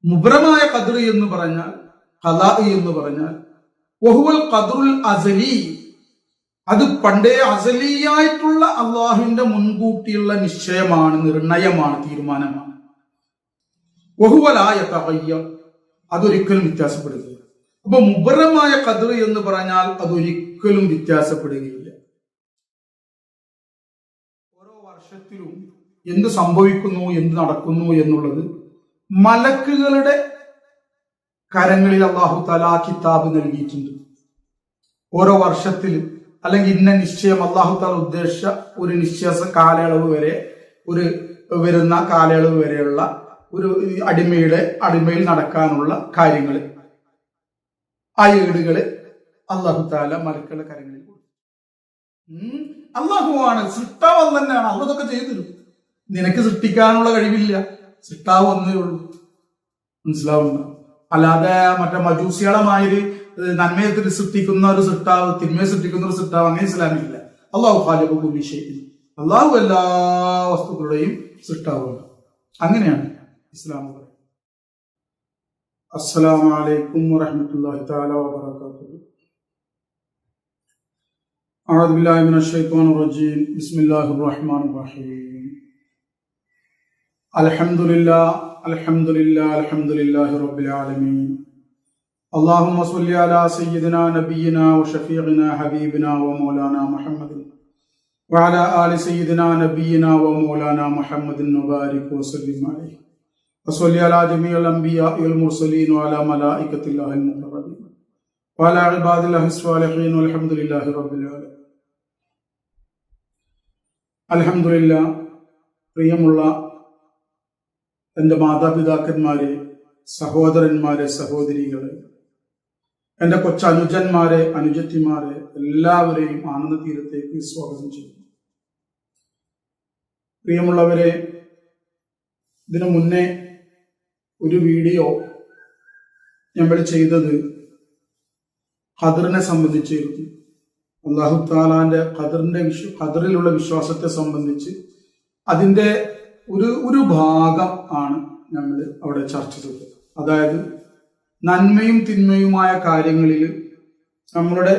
മുബറമായ ഖദർ എന്ന് പറഞ്ഞാൽ, ഖലാ എന്ന് പറഞ്ഞാൽ വഹുവൽ ഖദറുൽ അസലി, അത് പണ്ടേ അസലിയായിട്ടുള്ള അള്ളാഹുവിന്റെ മുൻകൂട്ടിയുള്ള നിശ്ചയമാണ്, നിർണയമാണ്, തീരുമാനമാണ്. വഹുവലായ തഗയ്യർ, അതൊരിക്കലും വ്യത്യാസപ്പെടുകയില്ല. അപ്പൊ മുബറമായ ഖദർ എന്ന് പറഞ്ഞാൽ അതൊരിക്കലും വ്യത്യാസപ്പെടുകയില്ല. ഓരോ വർഷത്തിലും എന്ത് സംഭവിക്കുന്നു, എന്ത് നടക്കുന്നു എന്നുള്ളത് മലക്കുകളുടെ കരങ്ങളിൽ അല്ലാഹു തആല കിതാബ് നൽകിയിട്ടുണ്ട്. ഓരോ വർഷത്തിൽ അല്ലെങ്കിൽ ഇന്ന നിശ്ചയം അല്ലാഹു തആല ഉദ്ദേശിച്ച ഒരു നിശ്ചയ കാലയളവ് വരെ, ഒരു വരുന്ന കാലയളവ് വരെയുള്ള ഒരു അടിമയിൽ നടക്കാനുള്ള കാര്യങ്ങൾ, ആ ഏടുകള് അല്ലാഹു തആല മലക്കുകളുടെ കരങ്ങളിൽ കൊടുക്കും. അല്ലാഹുവാണ്, സൃഷ്ടാവ് തന്നെയാണ്. അല്ലാഹു ഇതൊക്കെ ചെയ്തു തരും. നിനക്ക് സൃഷ്ടിക്കാനുള്ള കഴിവില്ല, സൃഷ്ടാവ് ഒന്നേ ഉള്ളൂ. മനസ്സിലാവുന്ന? അല്ലാതെ മറ്റേ മജൂസികളമായൊരു നന്മയത്തിൽ സൃഷ്ടിക്കുന്ന ഒരു സൃഷ്ടാവ്, തിന്മയെ സൃഷ്ടിക്കുന്ന ഒരു സൃഷ്ടാവ്, അങ്ങനെ ഇസ്ലാമില്ല. അല്ലാഹു ഖാലിഖു കുല്ലി ഷൈഇൻ, അല്ലാഹു എല്ലാ വസ്തുക്കളുടെയും സൃഷ്ടാവാണ്. അങ്ങനെയാണ് ഇസ്ലാം പറയുന്നത്. അസ്സലാമു അലൈക്കും വറഹ്മത്തുള്ളാഹി തആല വബറകാതുഹു. അഊദു ബില്ലാഹി മിനശ് ശൈത്വാനിർ റജീം. ബിസ്മില്ലാഹിർ റഹ്മാനിർ റഹീം. അൽഹംദുലില്ലാഹി റബ്ബിൽ ആലമീൻ. അല്ലാഹുമ്മ സ്വല്ലി അലാ സയ്യിദിനാ നബിയിനാ വശഫീഇനാ ഹബീബിനാ വമൗലാനാ മുഹമ്മദിൻ വഅലാ ആലി സയ്യിദിനാ നബിയിനാ വമൗലാനാ മുഹമ്മദിൻ വബാരിക് വസല്ലിം അലൈഹി വസല്ലി അലാ ജമീഇൽ അംബിയാഇൽ മുർസലീൻ വഅലാ മലായികത്തില്ലാഹിൽ മുഖറബീൻ വഅലാ ഇബാദില്ലാഹിസ് സ്വാലിഹീൻ വൽഹംദുലില്ലാഹി റബ്ബിൽ ആലമീൻ. അൽഹംദുലില്ലാഹ്. പ്രിയമുള്ള എൻ്റെ മാതാപിതാക്കന്മാരെ, സഹോദരന്മാരെ, സഹോദരികളെ, എൻ്റെ കൊച്ചനുജന്മാരെ, അനുജത്തിമാരെ, എല്ലാവരെയും ആനന്ദ തീരത്തേക്ക് സ്വാഗതം ചെയ്യുന്നു. പ്രിയമുള്ളവരെ, ഇതിനു മുന്നേ ഒരു വീഡിയോ നമ്മൾ ചെയ്തത് ഖദറിനെ സംബന്ധിച്ചിരുന്നു. അല്ലാഹു തആലാന്റെ ഖദറിലുള്ള വിശ്വാസത്തെ സംബന്ധിച്ച് അതിന്റെ ഒരു ഭാഗം ആണ് നമ്മൾ അവിടെ ചർച്ച ചെയ്തത്. അതായത് നന്മയും തിന്മയുമായ കാര്യങ്ങളിൽ നമ്മളുടെ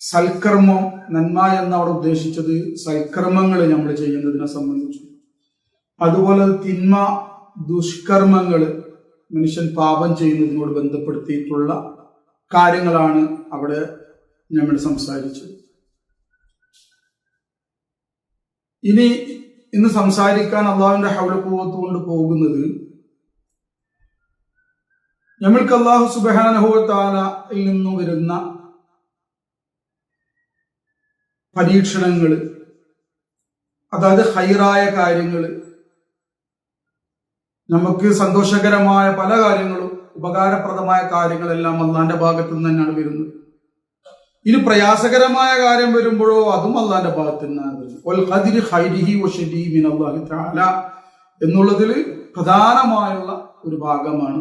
സൽക്കർമ്മം, നന്മ എന്ന് അവിടെ ഉദ്ദേശിച്ചത് സൽക്കർമ്മങ്ങൾ നമ്മൾ ചെയ്യുന്നതിനെ സംബന്ധിച്ചു. അതുപോലെ തിന്മ, ദുഷ്കർമ്മങ്ങൾ, മനുഷ്യൻ പാപം ചെയ്യുന്നതിനോട് ബന്ധപ്പെടുത്തിയിട്ടുള്ള കാര്യങ്ങളാണ് അവിടെ നമ്മൾ സംസാരിച്ചത്. ഇന്ന് സംസാരിക്കാൻ അള്ളാഹുവിന്റെ ഹൗല ഖുവ്വത്ത് കൊണ്ട് പോകുന്നത്, നമ്മൾക്ക് അല്ലാഹു സുബ്ഹാനഹു വ തആലയിൽ നിന്നും വരുന്ന പരീക്ഷണങ്ങൾ, അതായത് ഹൈറായ കാര്യങ്ങൾ, നമുക്ക് സന്തോഷകരമായ പല കാര്യങ്ങളും, ഉപകാരപ്രദമായ കാര്യങ്ങളെല്ലാം അള്ളാന്റെ ഭാഗത്തു നിന്ന് തന്നെയാണ് വരുന്നത്. ഇനി പ്രയാസകരമായ കാര്യം വരുമ്പോഴോ അതും അള്ളാന്റെ ഭാഗത്ത് നിന്നാണ് എന്നുള്ളതിൽ പ്രധാനമായുള്ള ഒരു ഭാഗമാണ്.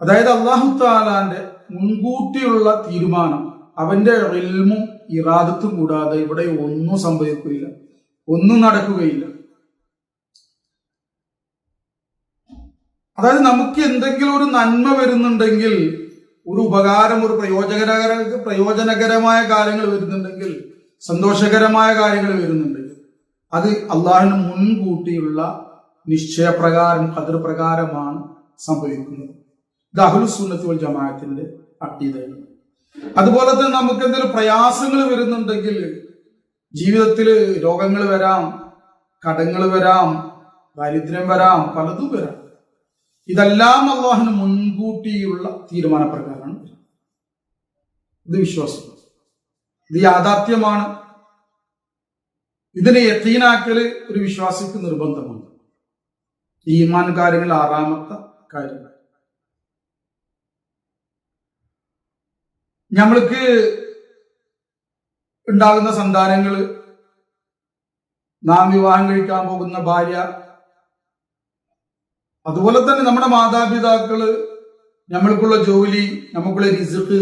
അതായത് അല്ലാഹു തആലാന്റെ മുൻകൂട്ടിയുള്ള തീരുമാനം, അവന്റെ ഇൽമും ഇറാദത്തും കൂടാതെ ഇവിടെ ഒന്നും സംഭവിക്കുകയില്ല, ഒന്നും നടക്കുകയില്ല. അതായത് നമുക്ക് എന്തെങ്കിലും ഒരു നന്മ വരുന്നുണ്ടെങ്കിൽ, ഒരു ഉപകാരം, ഒരു പ്രയോജനകരമായ കാര്യങ്ങൾ വരുന്നുണ്ടെങ്കിൽ, സന്തോഷകരമായ കാര്യങ്ങൾ വരുന്നുണ്ടെങ്കിൽ, അത് അള്ളാഹുവിന് മുൻകൂട്ടിയുള്ള നിശ്ചയപ്രകാരം, ഖദർ പ്രകാരമാണ് സംഭവിക്കുന്നത്. ഇത് അഹ്ലുസ് സുന്നത്ത് വൽ ജമാഅത്തിന്റെ അഖീദയാണ്. അതുപോലെ തന്നെ നമുക്ക് എന്തെങ്കിലും പ്രയാസങ്ങൾ വരുന്നുണ്ടെങ്കിൽ, ജീവിതത്തിൽ രോഗങ്ങൾ വരാം, കടങ്ങൾ വരാം, ദാരിദ്ര്യം വരാം, പലതും വരാം. ഇതെല്ലാം അള്ളാഹുവിന് മുൻകൂട്ടിയുള്ള തീരുമാനപ്രകാരമാണ്. ഇത് വിശ്വാസം, ഇത് യാഥാർത്ഥ്യമാണ്. ഇതിനെ യഖീനാക്കൽ ഒരു വിശ്വാസിക്ക് നിർബന്ധമാണ്. ഈമാൻ കാര്യങ്ങൾ 6ാമത്തെ കാര്യം. നമ്മൾക്ക് ഉണ്ടാകുന്ന സന്താനങ്ങള്, നാം വിവാഹം കഴിക്കാൻ പോകുന്ന ഭാര്യ, അതുപോലെ തന്നെ നമ്മുടെ മാതാപിതാക്കള്, നമ്മൾക്കുള്ള ജോലി, നമുക്കുള്ള റിസ്ക്,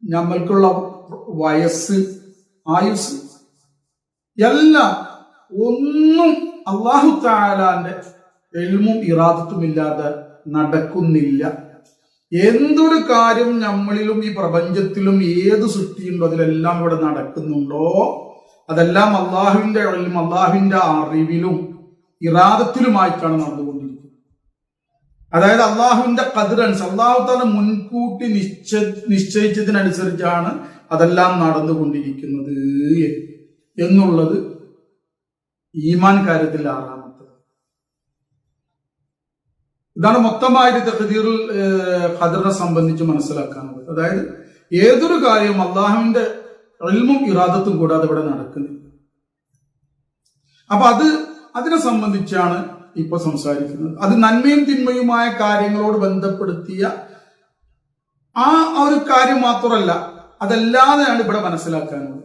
നമ്മൾക്കുള്ള വയസ്സ്, ആയുസ്, എല്ലാം ഒന്നും അല്ലാഹു തആലാന്റെ ഇൽമും ഇറാദത്തും ഇല്ലാതെ നടക്കുന്നില്ല. എന്തൊരു കാര്യം നമ്മളിലും ഈ പ്രപഞ്ചത്തിലും ഏത് സൃഷ്ടിയുണ്ടോ അതിലെല്ലാം ഇവിടെ നടക്കുന്നുണ്ടോ അതെല്ലാം അള്ളാഹുവിന്റെ ഇൽമും അള്ളാഹുവിന്റെ അറിവിലും ഇറാദത്തിലുമായിട്ടാണ് നടന്നുകൊണ്ടിരിക്കുന്നത്. അതായത് അള്ളാഹുവിന്റെ ഖദ്റനുസരിച്ച് അള്ളാഹു താല മുൻകൂട്ടി നിശ്ചയിച്ചതിനനുസരിച്ചാണ് അതെല്ലാം നടന്നുകൊണ്ടിരിക്കുന്നത് എന്നുള്ളത് ഈമാൻ കാര്യത്തിൽ ആറാമത്തത്. ഇതാണ് മൊത്തമായിട്ട് തഖ്ദീറുൽ ഖദറിനെ സംബന്ധിച്ച് മനസ്സിലാക്കാനുള്ളത്. അതായത് ഏതൊരു കാര്യവും അള്ളാഹുവിന്റെ ഇൽമും ഇറാദത്തും കൂടാതെ ഇവിടെ നടക്കുന്നില്ല. അപ്പൊ അതിനെ സംബന്ധിച്ചാണ് ഇപ്പൊ സംസാരിക്കുന്നത്. അത് നന്മയും തിന്മയുമായ കാര്യങ്ങളോട് ബന്ധപ്പെടുത്തിയ ആ ഒരു കാര്യം മാത്രമല്ല, അതല്ലാതെയാണ് ഇവിടെ മനസ്സിലാക്കാനുള്ളത്.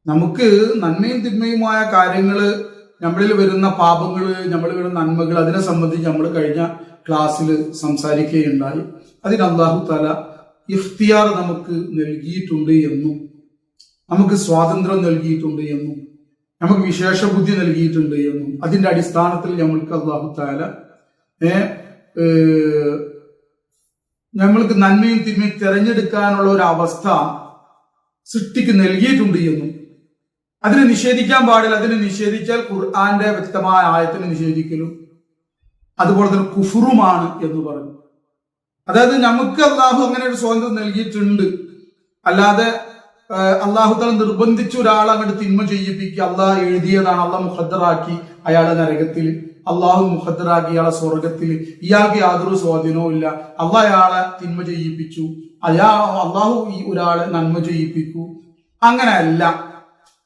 നമുക്ക് നന്മയും തിന്മയുമായ കാര്യങ്ങള്, നമ്മളിൽ വരുന്ന പാപങ്ങള്, നമ്മളിൽ വരുന്ന നന്മകൾ, അതിനെ സംബന്ധിച്ച് നമ്മൾ കഴിഞ്ഞ ക്ലാസ്സിൽ സംസാരിക്കുകയുണ്ടായി. അതിന് അല്ലാഹു തആല ഇഖ്തിയാർ നമുക്ക് നൽകിയിട്ടുണ്ട് എന്നും നമുക്ക് സ്വാതന്ത്ര്യം നൽകിയിട്ടുണ്ട് എന്നും നമുക്ക് വിശേഷ ബുദ്ധി നൽകിയിട്ടുണ്ട് എന്നും അതിന്റെ അടിസ്ഥാനത്തിൽ നമ്മൾക്ക് അല്ലാഹു തആല നമ്മൾക്ക് നന്മയും തിന്മയും തിരഞ്ഞെടുക്കാനുള്ള ഒരു അവസ്ഥ സൃഷ്ടിക്ക് നൽകിയിട്ടുണ്ട് എന്നും അതിനെ നിഷേധിക്കാൻ പാടില്ല. അതിനെ നിഷേധിച്ചാൽ ഖുർആന്റെ വ്യക്തമായ ആയത്തിനെ നിഷേധിക്കലും അതുപോലെ തന്നെ കുഫറുമാണ് എന്ന് പറഞ്ഞു. അതായത് നമുക്ക് അള്ളാഹു അങ്ങനെ ഒരു സ്വാതന്ത്ര്യം നൽകിയിട്ടുണ്ട്. അല്ലാതെ അള്ളാഹു തആല നിർബന്ധിച്ച് ഒരാൾ അങ്ങോട്ട് തിന്മ ചെയ്യിപ്പിക്കുക, അള്ളാഹ് എഴുതിയതാണ്, അള്ളാഹ് മുഖദ്ദറാക്കി അയാളെ നരകത്തിൽ, അള്ളാഹു മുഖദ്ദറാക്കി ഇയാളെ സ്വർഗത്തിൽ, ഇയാൾക്ക് യാതൊരു സ്വാധീനവും ഇല്ല. അള്ളാഹ് അയാളെ തിന്മ ചെയ്യിപ്പിച്ചു, അള്ളാഹു ഒരാളെ നന്മ ചെയ്യിപ്പിക്കൂ, അങ്ങനെയല്ല.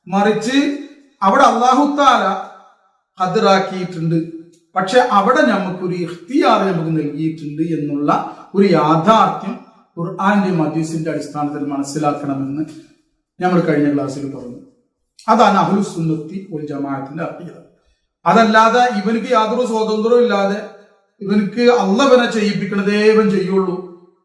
മറിച്ച് അവിടെ അള്ളാഹു തആല ഖദ്റാക്കിയിട്ടുണ്ട്. പക്ഷെ അവിടെ നമുക്കൊരു ഇഖ്തിയാർ നമുക്ക് നൽകിയിട്ടുണ്ട് എന്നുള്ള ഒരു യാഥാർത്ഥ്യം ഖുർആന്റെയും ഹദീസിന്റെ അടിസ്ഥാനത്തിൽ മനസ്സിലാക്കണമെന്ന് നമ്മൾ കഴിഞ്ഞ ക്ലാസ്സിൽ പറഞ്ഞു. അതാണ് അഹ്ലുസ് സുന്നത്തി വൽ ജമാഅത്തിന്റെ അഖീദ. അതല്ലാതെ ഇവനക്ക് യാതൊരു സ്വാതന്ത്ര്യവും ഇല്ലാതെ ഇവനക്ക് അള്ളവനെ ചെയ്യിപ്പിക്കണതേ ഇവൻ ചെയ്യുള്ളൂ,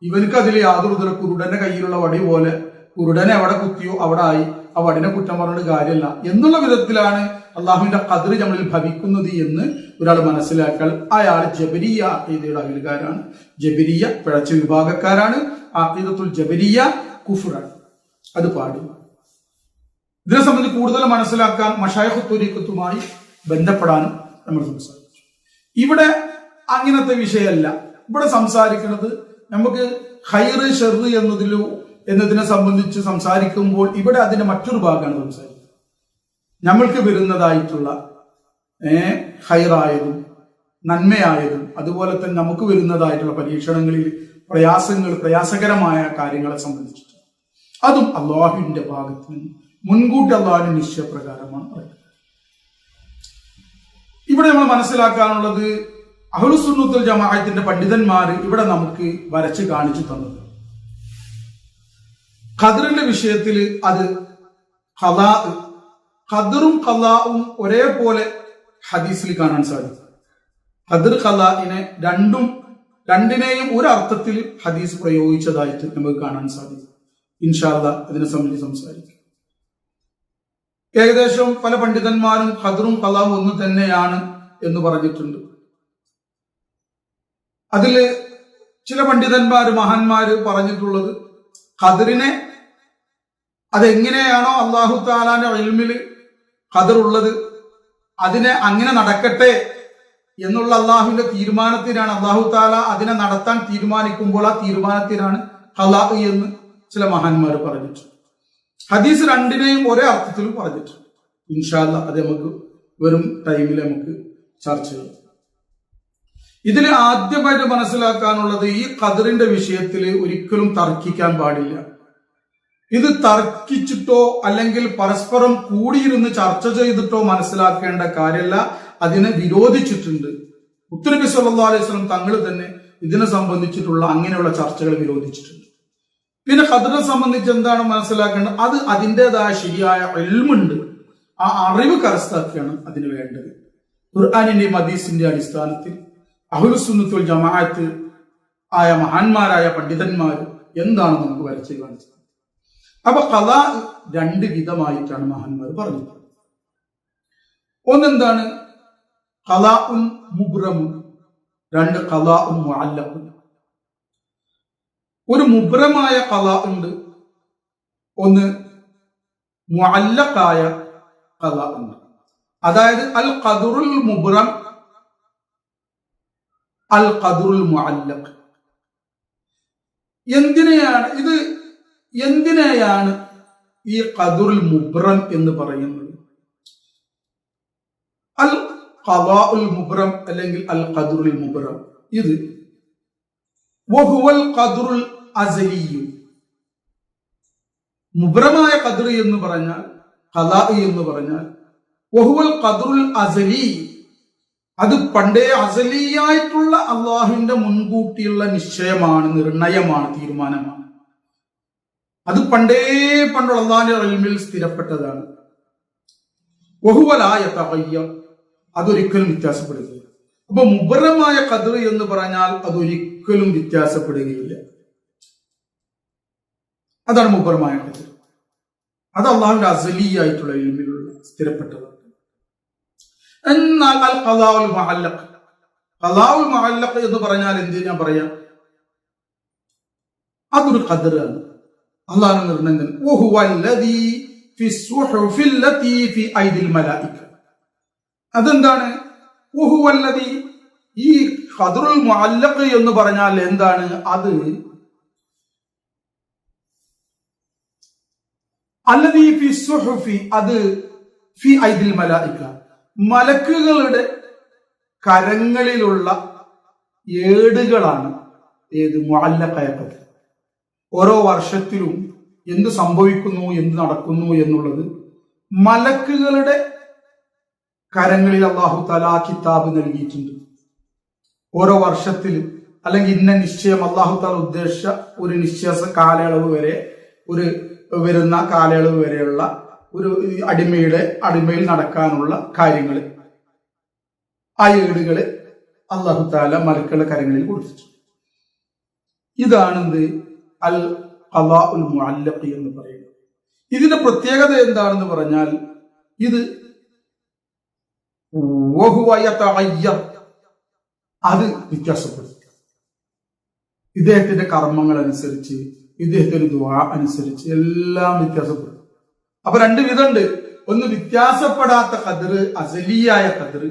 ഇവനക്ക് അതിൽ യാതൊരു തരം കുരുടന്റെ കയ്യിലുള്ള വടി പോലെ കുരുടനെ എവിടെ കുത്തിയോ അവിടെ ആയി, ആ വടിനെ കുറ്റം പറഞ്ഞിട്ട് കാര്യമല്ല എന്നുള്ള വിധത്തിലാണ് അള്ളാഹുവിന്റെ ഖദ്ർ നമ്മളിൽ ഭവിക്കുന്നത് എന്ന് ഒരാൾ മനസ്സിലാക്കാൻ അയാൾ ജബരിയ അഖീദയുടെ അഖിൽക്കാരാണ്, ജബരിയ പിഴച്ച വിഭാഗക്കാരാണ്, അഖീദത്തുൽ ജബരിയ കുഫ്റാണ്. അത് പാടില്ല. ഇതിനെ സംബന്ധിച്ച് കൂടുതൽ മനസ്സിലാക്കാൻ മശായിഖ് ത്വരീഖത്തുമായി ബന്ധപ്പെടാനും നമ്മൾ സംസാരിച്ചു. ഇവിടെ അങ്ങനത്തെ വിഷയമല്ല. ഇവിടെ സംസാരിക്കുന്നത് നമുക്ക് ഖൈറ് ഷർറ് എന്നതിനെ സംബന്ധിച്ച് സംസാരിക്കുമ്പോൾ ഇവിടെ അതിന്റെ മറ്റൊരു ഭാഗമാണ് സംസാരിക്കുന്നത്. നമ്മൾക്ക് വരുന്നതായിട്ടുള്ള ഖൈറായതും നന്മയായതും അതുപോലെ തന്നെ നമുക്ക് വരുന്നതായിട്ടുള്ള പരീക്ഷണങ്ങളിൽ പ്രയാസകരമായ കാര്യങ്ങളെ സംബന്ധിച്ചിട്ട് അതും അള്ളാഹുവിന്റെ ഭാഗത്ത് നിന്ന് മുൻകൂട്ടി അള്ളാഹുവിന്റെ നിശ്ചയപ്രകാരമാണ് പറയുന്നത്. ഇവിടെ നമ്മൾ മനസ്സിലാക്കാനുള്ളത് അഹ്ലുസ് സുന്നത്തുൽ ജമാഅത്തിന്റെ പണ്ഡിതന്മാര് ഇവിടെ നമുക്ക് വരച്ച് കാണിച്ചു തന്നത് ഖദറിന്റെ വിഷയത്തിൽ അത് ഖദറും ഖലാഉം ഒരേപോലെ ഹദീസിൽ കാണാൻ സാധിക്കും. ഖദർ ഖലാഇനെ രണ്ടിനെയും ഒരു അർത്ഥത്തിൽ ഹദീസ് പ്രയോഗിച്ചതായിട്ട് നമുക്ക് കാണാൻ സാധിക്കും. ഇൻഷാ അല്ലാഹ് അതിനെ സംബന്ധിച്ച് സംസാരിക്കും. ഏകദേശം പല പണ്ഡിതന്മാരും ഖദറും ഖലാഉം ഒന്ന് തന്നെയാണ് എന്ന് പറഞ്ഞിട്ടുണ്ട്. അതിൽ ചില പണ്ഡിതന്മാര് മഹാന്മാര് പറഞ്ഞിട്ടുള്ളത് ഖദറിനെ അതെങ്ങനെയാണോ അല്ലാഹു തആലാന്റെ ഇൽമില് ഖദർ ഉള്ളത് അതിനെ അങ്ങനെ നടക്കട്ടെ എന്നുള്ള അള്ളാഹുവിന്റെ തീരുമാനത്തിനാണ്. അല്ലാഹു തആല അതിനെ നടത്താൻ തീരുമാനിക്കുമ്പോൾ ആ തീരുമാനത്തിനാണ് ഖലാഅ് എന്ന് ചില മഹാന്മാർ പറഞ്ഞിട്ടുണ്ട്. ഹദീസ് രണ്ടിനെയും ഒരേ അർത്ഥത്തിലും പറഞ്ഞിട്ടുണ്ട്. ഇൻഷാ അല്ലാഹ് അത് നമുക്ക് വരും ടൈമിൽ നമുക്ക് ചർച്ച ചെയ്യാം. ഇതിൽ ആദ്യമായിട്ട് മനസ്സിലാക്കാനുള്ളത് ഈ ഖദറിന്റെ വിഷയത്തിൽ ഒരിക്കലും തർക്കിക്കാൻ പാടില്ല. ഇത് തർക്കിച്ചിട്ടോ അല്ലെങ്കിൽ പരസ്പരം കൂടിയിരുന്ന് ചർച്ച ചെയ്തിട്ടോ മനസ്സിലാക്കേണ്ട കാര്യമല്ല, അതിനെ വിരോധിച്ചിട്ടുണ്ട്. മുത്തുനബി സല്ലല്ലാഹു അലൈഹി വസല്ലം തങ്ങൾ തന്നെ ഇതിനെ സംബന്ധിച്ചിട്ടുള്ള അങ്ങനെയുള്ള ചർച്ചകൾ വിരോധിച്ചിട്ടുണ്ട്. പിന്നെ ഖദറിനെ സംബന്ധിച്ച് എന്താണ് മനസ്സിലാക്കേണ്ടത്? അത് അതിൻ്റെതായ ശരിയായ ഇൽമുണ്ട്, ആ അറിവ് കരസ്ഥമാക്കിയാണ് അതിന് വേണ്ടത്. ഖുർആനിന്റെയും ഹദീസിന്റെ അടിസ്ഥാനത്തിൽ അഹ്ലുസ് സുന്നത്ത് വൽ ജമാഅത്ത് ആയ മഹാന്മാരായ പണ്ഡിതന്മാർ എന്താണ് നമുക്ക് വരച്ച് കാണിച്ചത്. അപ്പൊ ഖലാ രണ്ട് വിധമായിട്ടാണ് മഹാന്മാർ പറഞ്ഞത്. ഒന്നെന്താണ്? ഖലാഉൻ മുബ്രമുൻ, രണ്ട് ഖലാഉൻ മുഅല്ലഖുൻ. ഒരു മുബ്രമായ ഖലാ ഉണ്ട്, ഒന്ന് മുഅല്ലഖായ ഖലാ ഉണ്ട്. അതായത് അൽ ഖദറുൽ മുബ്രം, അൽ ഖദറുൽ മുഅല്ലഖ്. എന്തിനെയാണ് ഈ ഖദറുൽ മുബ്രം എന്ന് പറയുന്നത്? അൽ ഖദാഉൽ മുബ്രം അല്ലെങ്കിൽ അൽ ഖദറുൽ മുബ്രം, ഇത് വഹുവൽ ഖദറുൽ അസലിയു. മുബ്രമായ ഖദർ എന്ന് പറഞ്ഞാൽ, ഖദാ എന്ന് പറഞ്ഞാൽ വഹുവൽ ഖദറുൽ അസലി, അത് പണ്ടേ അസലിയായിട്ടുള്ള അള്ളാഹുവിന്റെ മുൻകൂട്ടിയുള്ള നിശ്ചയമാണ്, നിർണയമാണ്, തീരുമാനമാണ്. അത് പണ്ടുള്ള അള്ളാഹിന്റെ ഇൽമിൽ സ്ഥിരപ്പെട്ടതാണ്. വഹുവ ലാ യതഗയ്യർ, അതൊരിക്കലും വ്യത്യാസപ്പെടുകയില്ല. അപ്പൊ മുബറമായ ഖദർ എന്ന് പറഞ്ഞാൽ അതൊരിക്കലും വ്യത്യാസപ്പെടുകയില്ല. അതാണ് മുബറമായ ഖദർ. അത് അള്ളാഹുവിന്റെ അസലിയായിട്ടുള്ള ഇൽമിലുള്ള സ്ഥിരപ്പെട്ടതാണ്. എന്നാൽ അൽ ഖദാഉൽ മുഅല്ലഖ്, ഖദാഉൽ മുഅല്ലഖ് എന്ന് പറഞ്ഞാൽ എന്തിനാ പറയാ? അതൊരു ഖദറാണ്, അള്ളാഹുവിന്റെ നിർണയം. വഹുവ അല്ലദീ ഫി സുഹുഫി അല്ലതീ ഫി ഐദിൽ മലായിക. അതെന്താണ്? വഹുവ അല്ലദീ, ഈ ഖദറുൽ മുഅല്ലഖ് എന്ന് പറഞ്ഞാൽ എന്താണ്? അത് അല്ലദീ ഫി സുഹുഫി, അത് ഫി ഐദിൽ മലായിക, മലക്കുകളുടെ കരങ്ങളിലുള്ള ഏടുകളാണ്. ഏത്? മുഅല്ലഖായ ഖദർ. ഓരോ വർഷത്തിലും എന്ത് സംഭവിക്കുന്നു, എന്ത് നടക്കുന്നു എന്നുള്ളത് മലക്കുകളുടെ കരങ്ങളിൽ അല്ലാഹു തആല കിതാബ് നൽകിയിട്ടുണ്ട്. ഓരോ വർഷത്തിൽ അല്ലെങ്കിൽ ഇന്ന നിശ്ചയം അല്ലാഹു തആല ഉദ്ദേശിച്ച ഒരു നിശ്ചയ കാലയളവ് വരെ, ഒരു വരുന്ന കാലയളവ് വരെയുള്ള ഒരു അടിമയിൽ നടക്കാനുള്ള കാര്യങ്ങൾ, ആ ഏടുകള് അല്ലാഹു തആല മലക്കുകളുടെ കരങ്ങളിൽ കൊടുത്തിട്ടുണ്ട്. ഇതാണെന്ത്? അൽ ഖദാഉൽ മുഅല്ലഖ് എന്ന് പറയുന്നത്. ഇതിന്റെ പ്രത്യേകത എന്താണെന്ന് പറഞ്ഞാൽ, ഇത് വഹുവ യതഗയ്യർ, അത് വ്യത്യാസപ്പെടും. ഇദ്ദേഹത്തിന്റെ കർമ്മങ്ങൾ അനുസരിച്ച്, ഇദ്ദേഹത്തിന്റെ ദുആ അനുസരിച്ച് എല്ലാം വ്യത്യാസപ്പെടും. അപ്പൊ രണ്ട് വിധമുണ്ട്. ഒന്ന് വ്യത്യാസപ്പെടാത്ത ഖദർ, അസലിയായ ഖദർ,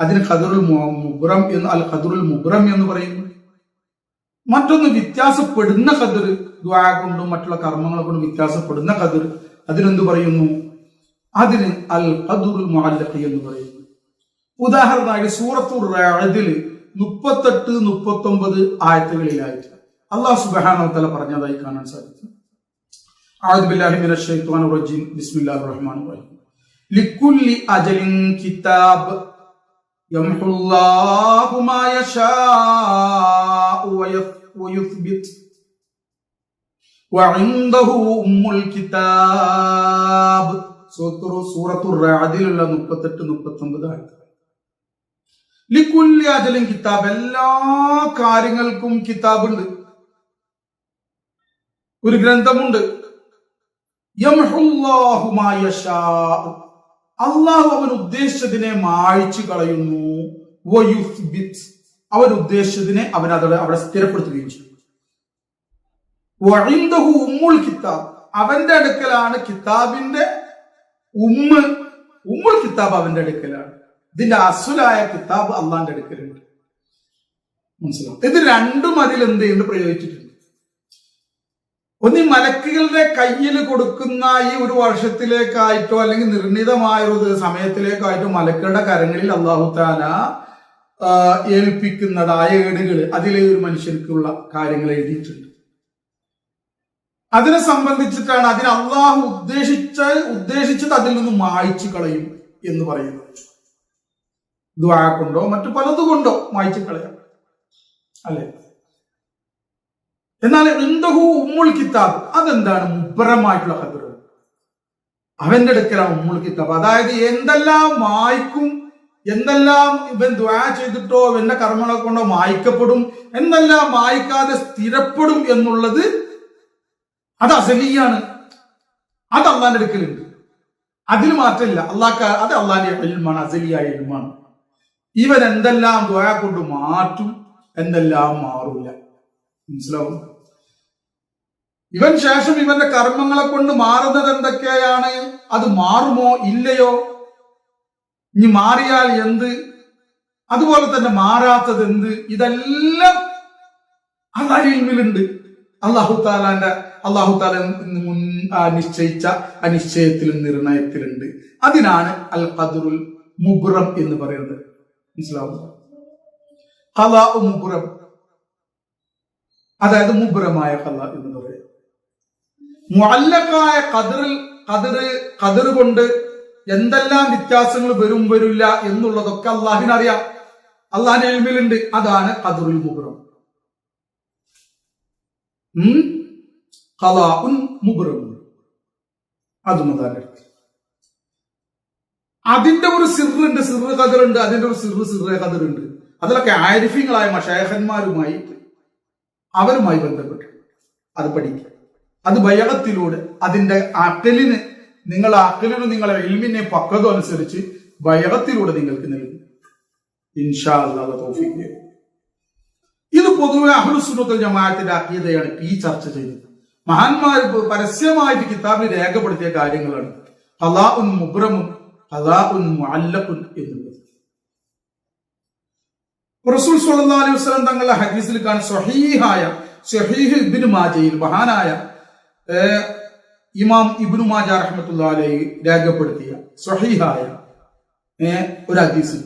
അതിന് ഖദറുൽ മുബ്രം എന്ന്, അൽ ഖദറുൽ മുബ്രം എന്ന് പറയുന്നു. മറ്റൊന്ന് വ്യത്യാസപ്പെടുന്ന ഖദർ, ദുആ കൊണ്ടും മറ്റുള്ള കർമ്മങ്ങളെ കൊണ്ടും വ്യത്യാസപ്പെടുന്ന ഖദർ, അതിനെന്ത് പറയുന്നു? അതിന് അൽ ഖദറുൽ മുഅല്ലഖ് എന്ന് പറയുന്നു. ഉദാഹരണമായിട്ട് സൂറത്തുർ റഅദിൽ 38-39 ആയത്തുകളിലായിട്ട് അല്ലാഹു സുബ്ഹാനഹു വ തആല പറഞ്ഞതായി കാണാൻ സാധിക്കും. അഊദു ബില്ലാഹി മിനശ് ശൈത്വാനിർ റജീം. ബിസ്മില്ലാഹിർ റഹ്മാനിർ റഹീം. ലിക്കുല്ലി അജലിൻ കിതാബ് യംഹുല്ലാഹു മാ യശാഉ വയുസ്ബിത് വഇൻദഹു ഉമ്മുൽ കിതാബ്. സൂറത്തുർ റഅദിലുള്ള 38-39 ആയത്തുകൾ. ലിക്കുല്ലി അജലിൻ കിതാബ്, എല്ലാ കാര്യങ്ങൾക്കും കിതാബുണ്ട്, ഒരു ഗ്രന്ഥമുണ്ട്. യംഹുല്ലാഹു മാ യശാഉ, അല്ലാഹു അവൻ ഉദ്ദേശിച്ചതിനെ മായ്ച്ചു കളയുന്നു. വയുസ്ബിത്, അവൻ ഉദ്ദേശിച്ചതിനെ അവൻ അവിടെ സ്ഥിരപ്പെടുത്തുകയും ചെയ്യും. വഇൻദഹു ഉമ്മുൽ കിതാബ്, അവന്റെ അടുക്കലാണ് കിതാബിന്റെ ഉമ്മുൽ കിതാബ് അവന്റെ അടുക്കലാണ്. ഇതിന്റെ അസുലായ കിതാബ് അള്ളാന്റെ അടുക്കലുണ്ട്. മനസ്സിലാവും? ഇത് രണ്ടും അതിൽ എന്ത് പ്രയോഗിച്ചിട്ടുണ്ട്. ഒന്ന്, ഈ മലക്കുകളുടെ കയ്യിൽ കൊടുക്കുന്ന ഈ ഒരു വർഷത്തിലേക്കായിട്ടോ അല്ലെങ്കിൽ നിർണിതമായ ഒരു സമയത്തിലേക്കായിട്ടോ മലക്കുകളുടെ കരങ്ങളിൽ അല്ലാഹു തആല ഏൽപ്പിക്കുന്നതായ ഏടുകൾ, അതിലെ ഒരു മനുഷ്യർക്കുള്ള കാര്യങ്ങൾ എഴുതിയിട്ടുണ്ട്. അതിനെ സംബന്ധിച്ചിട്ടാണ് അതിന് അള്ളാഹു ഉദ്ദേശിച്ചത് അതിൽ നിന്ന് മായ്ച്ചു കളയും എന്ന് പറയുന്നത്. ദുആ കൊണ്ടോ മറ്റു പലതുകൊണ്ടോ മായ്ച്ചു കളയാം, അല്ലെ? എന്നാൽ ഇൻദഹു ഉമ്മുൽ കിതാബ്, അതെന്താണ്? മുബ്രമായിട്ടുള്ള ഖദർ. അവന്റെ അടുക്കലാണ് ഉമ്മുൽ കിതാബ്. അതായത് എന്തെല്ലാം മായ്ക്കും, എന്തെല്ലാം ഇവൻ ദുആ ചെയ്തിട്ടോ ഇവന്റെ കർമ്മങ്ങളെ കൊണ്ടോ മായ്ക്കപ്പെടും, എന്തെല്ലാം മായ്ക്കാതെ സ്ഥിരപ്പെടും എന്നുള്ളത് അത് അസലിയാണ്. അത് അള്ളാന്റെ അടുക്കലുണ്ട്, അതിൽ മാറ്റമില്ല. അത് അള്ളാന്റെ ഇൽമാണ്, അസലിയായ ഇൽമാണ്. ഇവൻ എന്തെല്ലാം ദുആ കൊണ്ട് മാറ്റും, എന്തെല്ലാം മാറൂല. മനസ്സിലാവും? ഇവൻ ശേഷം ഇവന്റെ കർമ്മങ്ങളെ കൊണ്ട് മാറുന്നത് എന്തൊക്കെയാണ്, അത് മാറുമോ ഇല്ലയോ, ഇനി മാറിയാൽ എന്ത്, അതുപോലെ തന്നെ മാറാത്തത് എന്ത്, ഇതെല്ലാം അള്ളാഹുവിലുണ്ട്. അള്ളാഹു താല നിശ്ചയിച്ച അനിശ്ചയത്തിലും നിർണയത്തിലുണ്ട്. അതിനാണ് അൽ ഖദ്റുൽ മുബ്രം എന്ന് പറയുന്നത്. മനസ്സിലാവുക? ഖളാ മുബ്രം, അതായത് മുബ്രമായ ഖളാ എന്ന് പറയുന്നത്. മുഅല്ലഖായ ഖദർ കൊണ്ട് എന്തെല്ലാം വ്യത്യാസങ്ങൾ വരില്ല എന്നുള്ളതൊക്കെ അള്ളാഹിനറിയാം, അള്ളാഹിന്റെ ഇൽമിലുണ്ട്. അതാണ് ഖദ്റുൽ മുബ്രം. ഖളാഉൻ മുബ്രം, അതും അതാണ്. അതിന്റെ ഒരു സിറുണ്ട്, സിറ് ഖദറുണ്ട്. അതിന്റെ ഒരു സിറ് ഖദറുണ്ട്. അതിലൊക്കെ ആരിഫീങ്ങളായ മശായിഖന്മാരുമായി അവരുമായി ബന്ധപ്പെട്ട് അത് പഠിക്കുക. അത് ബയഅത്തിലൂടെ അതിന്റെ അഖലിന് നിങ്ങളെ ഇൽമിനെ പക്വത അനുസരിച്ച് ബയഅത്തിലൂടെ നിങ്ങൾക്ക് നൽകും. ഇൻഷാ അല്ലാഹ് തൗഫീഖ് ചെയ്യും. ഇത് പൊതുവെ അഹ്ലുസുന്നത്ത് വൽ ജമാഅത്തിന്റെ അഖീദയാണ് ഈ ചർച്ച ചെയ്യുന്നത്. മഹാന്മാർ പരസ്യമായിട്ട് കിതാബിൽ രേഖപ്പെടുത്തിയ കാര്യങ്ങളാണ് ഖളാഉൻ മുബ്രമുൻ ഖളാഉൻ മുഅല്ലഖുൻ എന്നുള്ളത്. റസൂൽ സ്വല്ലല്ലാഹു അലൈഹി വസല്ലം തങ്ങളുടെ ഹദീസിൽ കാണാൻ സ്വഹീഹ് ഇബ്നു മാജയിൽ മഹാനായ ഇമാം ഇബ്നു മാജ റഹ്മത്തുള്ളാഹി അലൈഹി രേഖപ്പെടുത്തിയ സ്വഹീഹായ ഒരു ഹദീസ്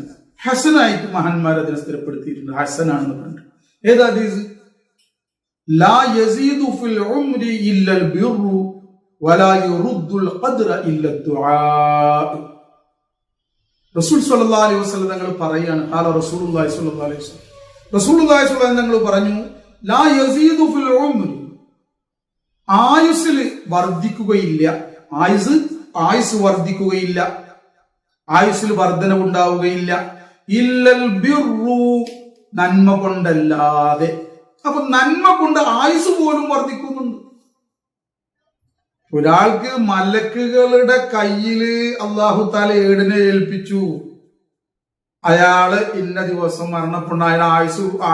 ഹസനായിട്ട് മഹാന്മാർ അതിനെ സ്ഥിരപ്പെടുത്തിയിട്ടുണ്ട്. ഹസനാണെന്ന് പറഞ്ഞിട്ട് ഏത് ഹദീസ്? ലാ യസീദു ഫിൽ ഉംരി ഇല്ലൽ ബിർറു വലാ യുറുദ്ദുൽ ഖദ്റ ഇല്ല ദുആ. റസൂൽ സ്വല്ലല്ലാഹു അലൈഹി വസല്ലം തങ്ങൾ പറയാണ്, ഖാല റസൂലുള്ളാഹി സ്വല്ലല്ലാഹു അലൈഹി വസല്ലം, റസൂലുള്ളാഹി സ്വല്ലല്ലാഹു അലൈഹി വസല്ലം തങ്ങൾ പറഞ്ഞു, ലാ യസീദു ഫിൽ ഉംരി, ആയുസ്സിൽ വർദ്ധിക്കുകയില്ല, ആയുസ് വർദ്ധിക്കുകയില്ല, ആയുസ്സിൽ വർധനവുണ്ടാവുകയില്ല, ഇല്ലൽ ബിർറു, നന്മ കൊണ്ടല്ലാതെ. അപ്പൊ നന്മ കൊണ്ട് ആയുസ് പോലും വർദ്ധിക്കുന്നുണ്ട്. ഒരാൾക്ക് മലക്കുകളുടെ കയ്യില് അല്ലാഹു തആല ഏടിനെ ഏൽപ്പിച്ചു, അയാള് ഇന്ന ദിവസം മരണപ്പെടുന്ന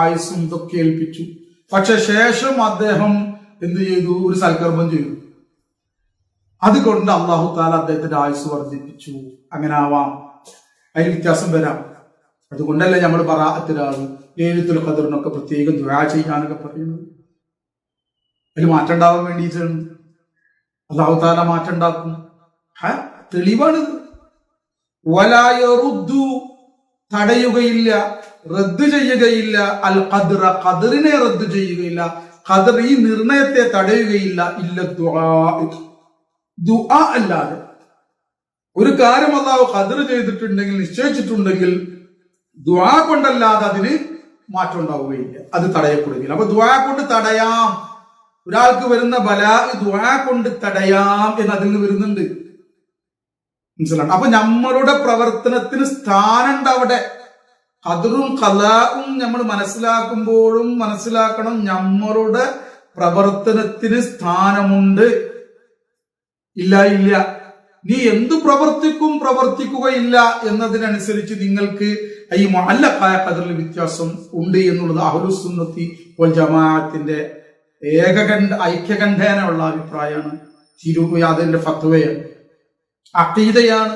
ആയുസ്സും ഇതൊക്കെ ഏൽപ്പിച്ചു. പക്ഷെ ശേഷം അദ്ദേഹം എന്ത് ചെയ്തു? ഒരു സൽക്കർമ്മം ചെയ്തു. അതുകൊണ്ട് അല്ലാഹു തആല അദ്ദേഹത്തിന്റെ ആയുസ് വർദ്ധിപ്പിച്ചു. അങ്ങനെ ആവാം, അതിന് വ്യത്യാസം വരാം. അതുകൊണ്ടല്ലേ നമ്മൾ ബറാഅത്തിലാകും ലൈലത്തുൽ ഖദറിനൊക്കെ പ്രത്യേകം ദുആ ചെയ്യാനൊക്കെ പറയുന്നത്. അതിൽ മാറ്റം ഉണ്ടാവാൻ വേണ്ടിയിട്ടാണ്. അല്ലാഹു തആല മാറ്റം ഉണ്ടാക്കും. തെളിവാണിത്. വലാ യറുദ്ദു, തടയുകയില്ല, റദ്ദ് ചെയ്യുകയില്ല, അൽ ഖദ്റ, ഖദറിനെ റദ്ദ് ചെയ്യുകയില്ല, ഖദർ ഈ നിർണയത്തെ തടയുകയില്ല, ഇല്ല ദുആ അല്ലാതെ. ഒരു കാര്യം അല്ലാഹു ഖദർ ചെയ്തിട്ടുണ്ടെങ്കിൽ, നിശ്ചയിച്ചിട്ടുണ്ടെങ്കിൽ, ദുആ കൊണ്ടല്ലാതെ അതിന് മാറ്റം ഉണ്ടാവുകയില്ല, അത് തടയപ്പെടുകയില്ല. അപ്പൊ ദുആ കൊണ്ട് തടയാം, ഒരാൾക്ക് വരുന്ന ബലാ ദുആ കൊണ്ട് തടയാം എന്ന് അതിൽ നിന്ന് വരുന്നുണ്ട്. മനസ്സിലാണ്? അപ്പൊ നമ്മളുടെ പ്രവർത്തനത്തിന് സ്ഥാനമുണ്ട് അവിടെ. ഖദറും ഖലാഉം നമ്മൾ മനസ്സിലാക്കുമ്പോഴും മനസ്സിലാക്കണം, നമ്മളുടെ പ്രവർത്തനത്തിന് സ്ഥാനമുണ്ട്. ഇല്ല, നീ എന്തു പ്രവർത്തിക്കുകയില്ല എന്നതിനനുസരിച്ച് നിങ്ങൾക്ക് ഈ മുഅല്ലഖായ ഖദറിൽ വ്യത്യാസം ഉണ്ട് എന്നുള്ളത് അഹ്ലുസുന്നത്തി വൽ ജമാഅത്തിന്റെ ഐക്യകണ്ഠേനയുള്ള അഭിപ്രായമാണ്. അതിന്റെ ഫത്വയാണ്, അഖീദയാണ്.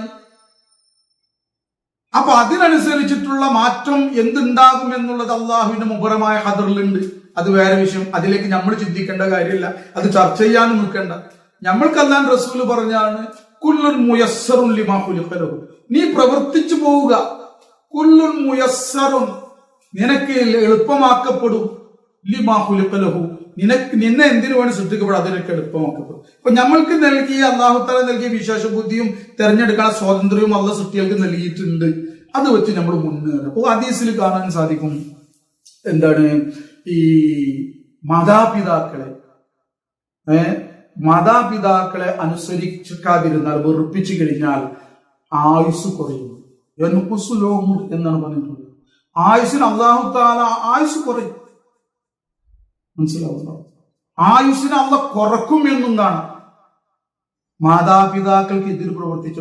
അപ്പൊ അതിനനുസരിച്ചിട്ടുള്ള മാറ്റം എന്തുണ്ടാകും എന്നുള്ളത് അള്ളാഹുവിന്റെ മുബറമായ ഖദറിലുണ്ട്. അത് വേറെ വിഷയം, അതിലേക്ക് നമ്മൾ ചിന്തിക്കേണ്ട കാര്യമില്ല, അത് ചർച്ച ചെയ്യാനും നിൽക്കേണ്ട. നമ്മൾക്ക് അല്ലാഹു റസൂല് പറഞ്ഞാണ്, കുല്ലുൻ മുയസ്സറുൻ ലിമാ ഖുലിഖ ലഹു, നീ പ്രവർത്തിച്ചു പോവുക. കുല്ലുൻ മുയസ്സറുൻ, നിനക്ക് എളുപ്പമാക്കപ്പെടും, ലിമാ ഖുലിഖ ലഹു, നിന്നെ എന്തിനു വേണ്ടി സൃഷ്ടിക്കപ്പെടും, അതിനൊക്കെ എളുപ്പമാക്കപ്പെടും. അപ്പൊ നമ്മൾക്ക് നൽകിയ അല്ലാഹു തആല നൽകിയ വിശേഷ ബുദ്ധിയും തെരഞ്ഞെടുക്കാനുള്ള സ്വാതന്ത്ര്യവും അല്ലാഹു സൃഷ്ടികൾക്ക് നൽകിയിട്ടുണ്ട്. അത് വെച്ച് നമ്മൾ മുന്നേറും. അപ്പൊ ഹദീസിൽ കാണാൻ സാധിക്കും, എന്താണ് ഈ മാതാപിതാക്കളെ അനുസരിക്കാതിരുന്നാൽ, വെറുപ്പിച്ചു കഴിഞ്ഞാൽ ആയുസ് കുറയും. എന്നാണ് പറഞ്ഞിട്ടുള്ളത്. ആയുസിന് അല്ലാഹു തആല ആയുസ് കുറയും. മനസ്സിലാവുന്നു? ആയുസിനെ അല്ലാഹു കുറക്കും എന്നും കാണാം. മാതാപിതാക്കൾക്ക് എതിർ പ്രവർത്തിച്ച,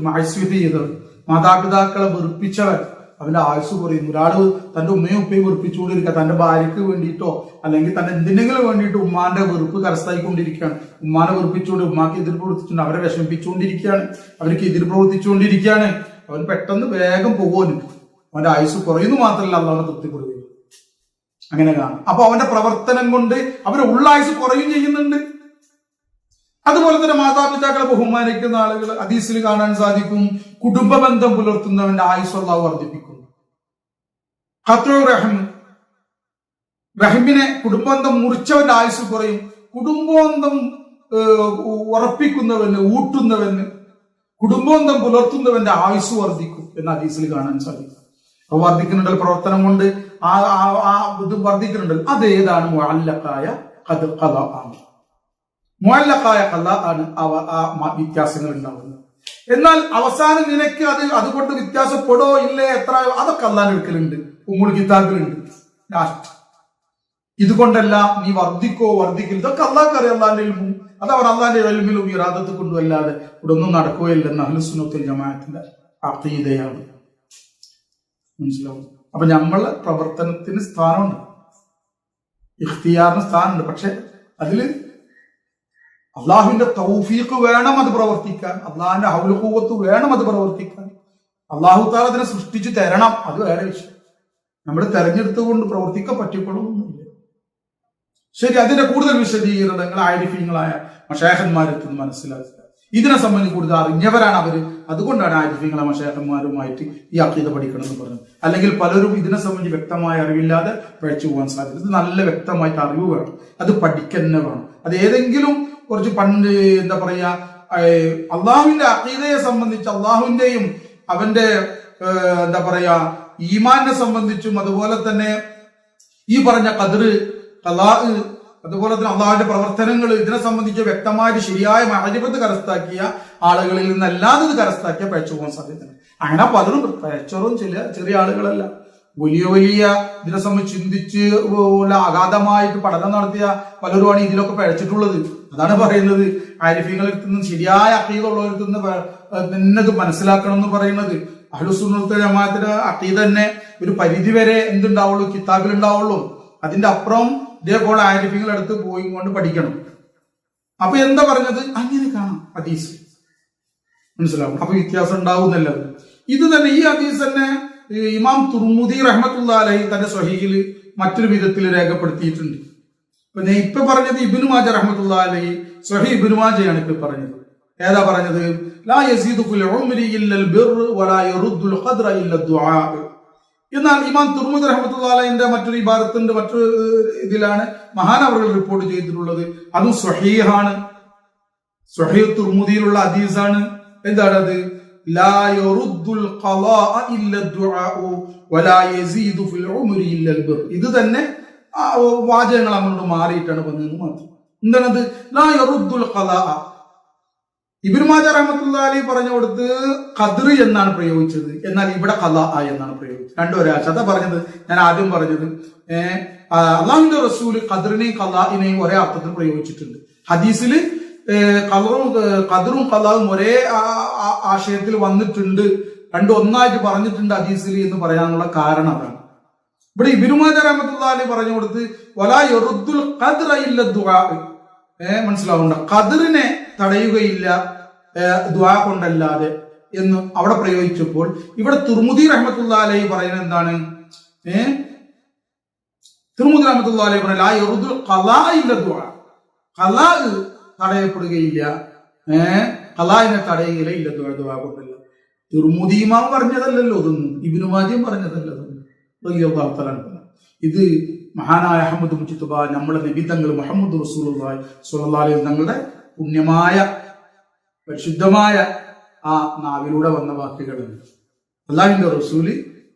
മാതാപിതാക്കളെ വെറുപ്പിച്ചവൻ, അവന്റെ ആയുസ് കുറയുന്നു. ഒരാള് തന്റെ ഉമ്മയും ഉപ്പയും വെറുപ്പിച്ചുകൊണ്ടിരിക്കുക, തന്റെ ഭാര്യയ്ക്ക് വേണ്ടിയിട്ടോ അല്ലെങ്കിൽ തന്റെ എന്തിനെങ്കിലും വേണ്ടിയിട്ട് ഉമ്മാന്റെ വെറുപ്പ് കരസ്ഥായിക്കൊണ്ടിരിക്കുകയാണ്. ഉമ്മാനെ വെറുപ്പിച്ചുകൊണ്ട് ഉമ്മാക്ക് എതിർ പ്രവർത്തിച്ചുകൊണ്ട് അവരെ വിഷമിപ്പിച്ചുകൊണ്ടിരിക്കുകയാണ്, അവർക്ക് എതിർ പ്രവർത്തിച്ചുകൊണ്ടിരിക്കുകയാണ്. അവൻ പെട്ടെന്ന് വേഗം പോകുവാനും അവന്റെ ആയുസ് കുറയുന്നു മാത്രമല്ല അള്ളാഹുവിനെ തൃപ്തിപ്പെടുകയും അങ്ങനെ കാണാം. അപ്പൊ അവന്റെ പ്രവർത്തനം കൊണ്ട് അവരുടെ ഉള്ളായുസ് കുറയും ചെയ്യുന്നുണ്ട്. അതുപോലെ തന്നെ മാതാപിതാക്കളെ ബഹുമാനിക്കുന്ന ആളുകൾ ഹദീസിൽ കാണാൻ സാധിക്കും, കുടുംബ ബന്ധം പുലർത്തുന്നവന്റെ ആയുസ് അല്ലാഹു വർദ്ധിപ്പിക്കുന്നു. റഹിമിനെ കുടുംബബന്ധം മുറിച്ചവന്റെ ആയുസ് കുറയും. കുടുംബബന്ധം ഉറപ്പിക്കുന്നവന് ഊട്ടുന്നവന് കുടുംബബന്ധം പുലർത്തുന്നവന്റെ ആയുസ് വർദ്ധിക്കും എന്ന് ഹദീസിൽ കാണാൻ സാധിക്കും. അപ്പൊ വർദ്ധിക്കുന്നുണ്ടല്ലോ, പ്രവർത്തനം കൊണ്ട് ഇത് വർദ്ധിക്കുന്നുണ്ടല്ലോ. അതേതാണ് മുഅല്ലഖായ ഖദ ആണ്. മുഅല്ലഖായ ഖദ ആണ് വ്യത്യാസങ്ങൾ ഉണ്ടാവുന്നത്. എന്നാൽ അവസാനം നിനക്ക് അതുകൊണ്ട് വ്യത്യാസപ്പെടോ ഇല്ലേ എത്രയോ അതൊക്കെ അല്ലാഹ് എടുക്കലുണ്ട്, ഉമ്മുൽ കിതാബിലുണ്ട്. ലാസ്റ്റ് ഇതുകൊണ്ടല്ല നീ വർദ്ധിക്കില്ല, ഇതൊക്കെ അള്ളാഹ്ക്ക് അറിയാം. അള്ളാഹിന്റെ ഇൽമും അത് അവർ അള്ളാഹിന്റെ ഇൽമിലും ഇറാദത്ത് കൊണ്ടും അല്ലാതെ ഇവിടെ ഒന്നും നടക്കുകയില്ലെന്ന് അഹ്ലുസുന്നത്ത് വൽ ജമാഅത്തിന്റെ അഖീദയാണ്. മനസ്സിലാവും? അപ്പൊ നമ്മളെ പ്രവർത്തനത്തിന് സ്ഥാനമുണ്ട്, ഇഖ്തിയാറിന് സ്ഥാനമുണ്ട്. പക്ഷെ അതില് അള്ളാഹുവിന്റെ തൗഫീഖ് വേണം അത് പ്രവർത്തിക്കാൻ, അള്ളാഹിന്റെ ഹൗല ഖുവ്വത്ത് വേണം അത് പ്രവർത്തിക്കാൻ. അള്ളാഹു തആല അതിനെ സൃഷ്ടിച്ചു തരണം, അത് വേറെ വിഷയം. നമ്മൾ തെരഞ്ഞെടുത്തുകൊണ്ട് പ്രവർത്തിക്കാൻ പറ്റിക്കൊള്ളുന്നില്ല. ശരി, അതിന്റെ കൂടുതൽ വിശദീകരണങ്ങൾ ആരിഫീങ്ങളായ മശായിഖന്മാരെത്തുന്ന മനസ്സിലാക്കുക. ഇതിനെ സംബന്ധിച്ച് കൂടുതൽ അറിഞ്ഞവരാണ് അവര്. അതുകൊണ്ടാണ് ആരിഫീങ്ങളെ മശായിഖന്മാരുമായിട്ട് ഈ അഖീദ പഠിക്കണം എന്ന് പറഞ്ഞത്. അല്ലെങ്കിൽ പലരും ഇതിനെ സംബന്ധിച്ച് വ്യക്തമായ അറിവില്ലാതെ പഴിച്ചു പോകാൻ സാധ്യത. ഇത് നല്ല വ്യക്തമായിട്ട് അറിവ് വേണം, അത് പഠിക്കന്നെ വേണം. അത് ഏതെങ്കിലും കുറച്ച് പണ്ട് എന്താ പറയാ അള്ളാഹുവിന്റെ അഖീദയെ സംബന്ധിച്ച് അള്ളാഹുവിന്റെയും അവന്റെ എന്താ പറയാ ഈമാനെ സംബന്ധിച്ചും അതുപോലെ തന്നെ ഈ പറഞ്ഞ ഖദർ ഖലാ അതുപോലെ തന്നെ അള്ളാഹുവിന്റെ പ്രവർത്തനങ്ങൾ ഇതിനെ സംബന്ധിച്ച് വ്യക്തമായിട്ട് ശരിയായ മഅരിഫത്ത് കരസ്ഥാക്കിയ ആളുകളിൽ നിന്നല്ലാതെ ഇത് കരസ്ഥാക്കിയ പഴച്ചു പോകാൻ സാധ്യതയുണ്ട്. അങ്ങനെ പലരും പഴച്ചറും ചെറിയ ആളുകളല്ല, വലിയ ഇതിനെ സംബന്ധിച്ച് ചിന്തിച്ച് അഗാധമായിട്ട് പഠനം നടത്തിയ പലരുമാണ് ഇതിലൊക്കെ പഴച്ചിട്ടുള്ളത്. അതാണ് പറയുന്നത് ആരിഫീങ്ങളിൽ നിന്ന് ശരിയായ അഖീദ ഉള്ളവരിൽ നിന്ന് ഇത് മനസ്സിലാക്കണം എന്ന് പറയുന്നത്. അഹ്ലുസുന്നത്ത് വൽ ജമാഅത്തിന്റെ അഖീദ തന്നെ ഒരു പരിധി വരെ എന്തുണ്ടാവുള്ളൂ, കിതാബിൽ ഉണ്ടാവുള്ളൂ. അതിന്റെ അപ്പുറം ഇതേപോലെ ആരിഫീങ്ങൾ അടുത്ത് പോയി കൊണ്ട് പഠിക്കണം. അപ്പൊ എന്താ പറഞ്ഞത്, അങ്ങനെ കാണാം ഹദീസ്, മനസ്സിലാവും. അപ്പൊ വ്യത്യാസം ഉണ്ടാവുന്നല്ലോ. ഇത് തന്നെ ഈ ഹദീസ് തന്നെ ഇമാം തുർമുദി റഹ്മത്തുള്ളാഹി അലൈഹി തന്റെ സ്വഹീഹിൽ മറ്റൊരു വിധത്തിൽ രേഖപ്പെടുത്തിയിട്ടുണ്ട്. ഇപ്പൊ ഞാൻ ഇപ്പൊ പറഞ്ഞത് ഇബ്നു മാജ റഹ്മത്തുള്ളാഹി അലൈഹി സ്വഹീഹ് ഇബ്നു മാജയാണ് ഇപ്പൊ പറഞ്ഞത്. ഏതാ പറഞ്ഞത്? ലാ യസീദു ഫിൽ ഉംരി ഇല്ലൽ ബിർ വലാ യറുദ്ദുൽ ഖദ്റ ഇല്ല ദുആ. എന്നാൽ ഇമാം തുർമുദി റഹ്മത്തുള്ളാഹി അലൈഹിന്റെ മറ്റൊരു ഇബാറത്തിന്റെ മറ്റൊരു ഇതിലാണ് മഹാനവറുകൾ റിപ്പോർട്ട് ചെയ്തിട്ടുള്ളത്. അതും സ്വഹീഹാണ്, സ്വഹീഹ് തുർമുദിയിലുള്ള ഹദീസാണ്. എന്താണത്? ലാ യറുദ്ദുൽ ഖളാഅ ഇല്ല ദുആ വലാ യസീദു ഫിൽ ഉംരി ഇല്ലൽ ബിർ. ഇത് തന്നെ വാചകങ്ങൾ അങ്ങോട്ട് മാറിയിട്ടാണ് വന്നതെന്ന് മാത്രം. എന്താണത്? ലാ യറുദ്ദുൽ ഖളാഅ. ഇബ്നു മാജ റഹ്മത്തുള്ളാഹി അലൈഹി പറഞ്ഞു കൊടുത്ത് ഖദ്ർ എന്നാണ് പ്രയോഗിച്ചത്, എന്നാൽ ഇവിടെ ഖളാഅ എന്നാണ് പ്രയോഗിച്ചത്. രണ്ടും ഒരാഴ്ച. അതാ പറഞ്ഞത് ഞാൻ ആദ്യം പറഞ്ഞത്. അള്ളാഹുവിന്റെ റസൂല് ഖദ്റിനെയും ഖളാഇനെയും ഒരേ അർത്ഥത്തിൽ പ്രയോഗിച്ചിട്ടുണ്ട്. ഹദീസിൽ ഖദ്റും ഖളാഉം ഒരേ ആശയത്തിൽ വന്നിട്ടുണ്ട്, രണ്ടും ഒന്നായിട്ട് പറഞ്ഞിട്ടുണ്ട് ഹദീസിൽ എന്ന് പറയാനുള്ള കാരണം അതാണ്. ഇവിടെ ഇബ്നു മാജ റഹ്മത്തുള്ളാഹി അലൈഹി പറഞ്ഞു കൊടുത്ത് വലാ യറുദ്ദുൽ ഖദ്റ ഇല്ല ദുആ. മനസ്സിലാവുന്നുണ്ടോ? ഖദ്റിനെ തടയുകയില്ല ദുആ കൊണ്ടല്ലാതെ എന്ന് അവിടെ പ്രയോഗിച്ചപ്പോൾ ഇവിടെ തുർമുദി റഹ്മത്തുള്ളാഹി അലൈഹി പറയുന്നത് എന്താണ്? തുർമുദി റഹ്മത്തുള്ളാഹി അലൈഹി പറയുന്നത് ലാ യറുദ്ദുൽ ഖളാ ഇല്ല ദുആ. ഖളാ തടയപ്പെടുകയില്ല, ഖളാഇനെ തടയുകയില്ല ഇല്ല ദുആ കൊണ്ടല്ല. തുർമുദി ഇമാം പറഞ്ഞതല്ലല്ലോ ഇതൊന്നും, ഇബ്നു മാജയും പറഞ്ഞതല്ലോ റളിയല്ലാഹു തആല. ഇത് മഹാനായ അഹ്മദ് മുജ്തബ നമ്മുടെ നബി തങ്ങൾ മുഹമ്മദ് റസൂലുള്ളാഹി സ്വല്ലല്ലാഹു അലൈഹി വസല്ലം തങ്ങളുടെ പുണ്യമായ പരിശുദ്ധമായ ആ നാവിലൂടെ വന്ന വാക്കുകളാണ്. അല്ലാഹുവിന്റെ റസൂല്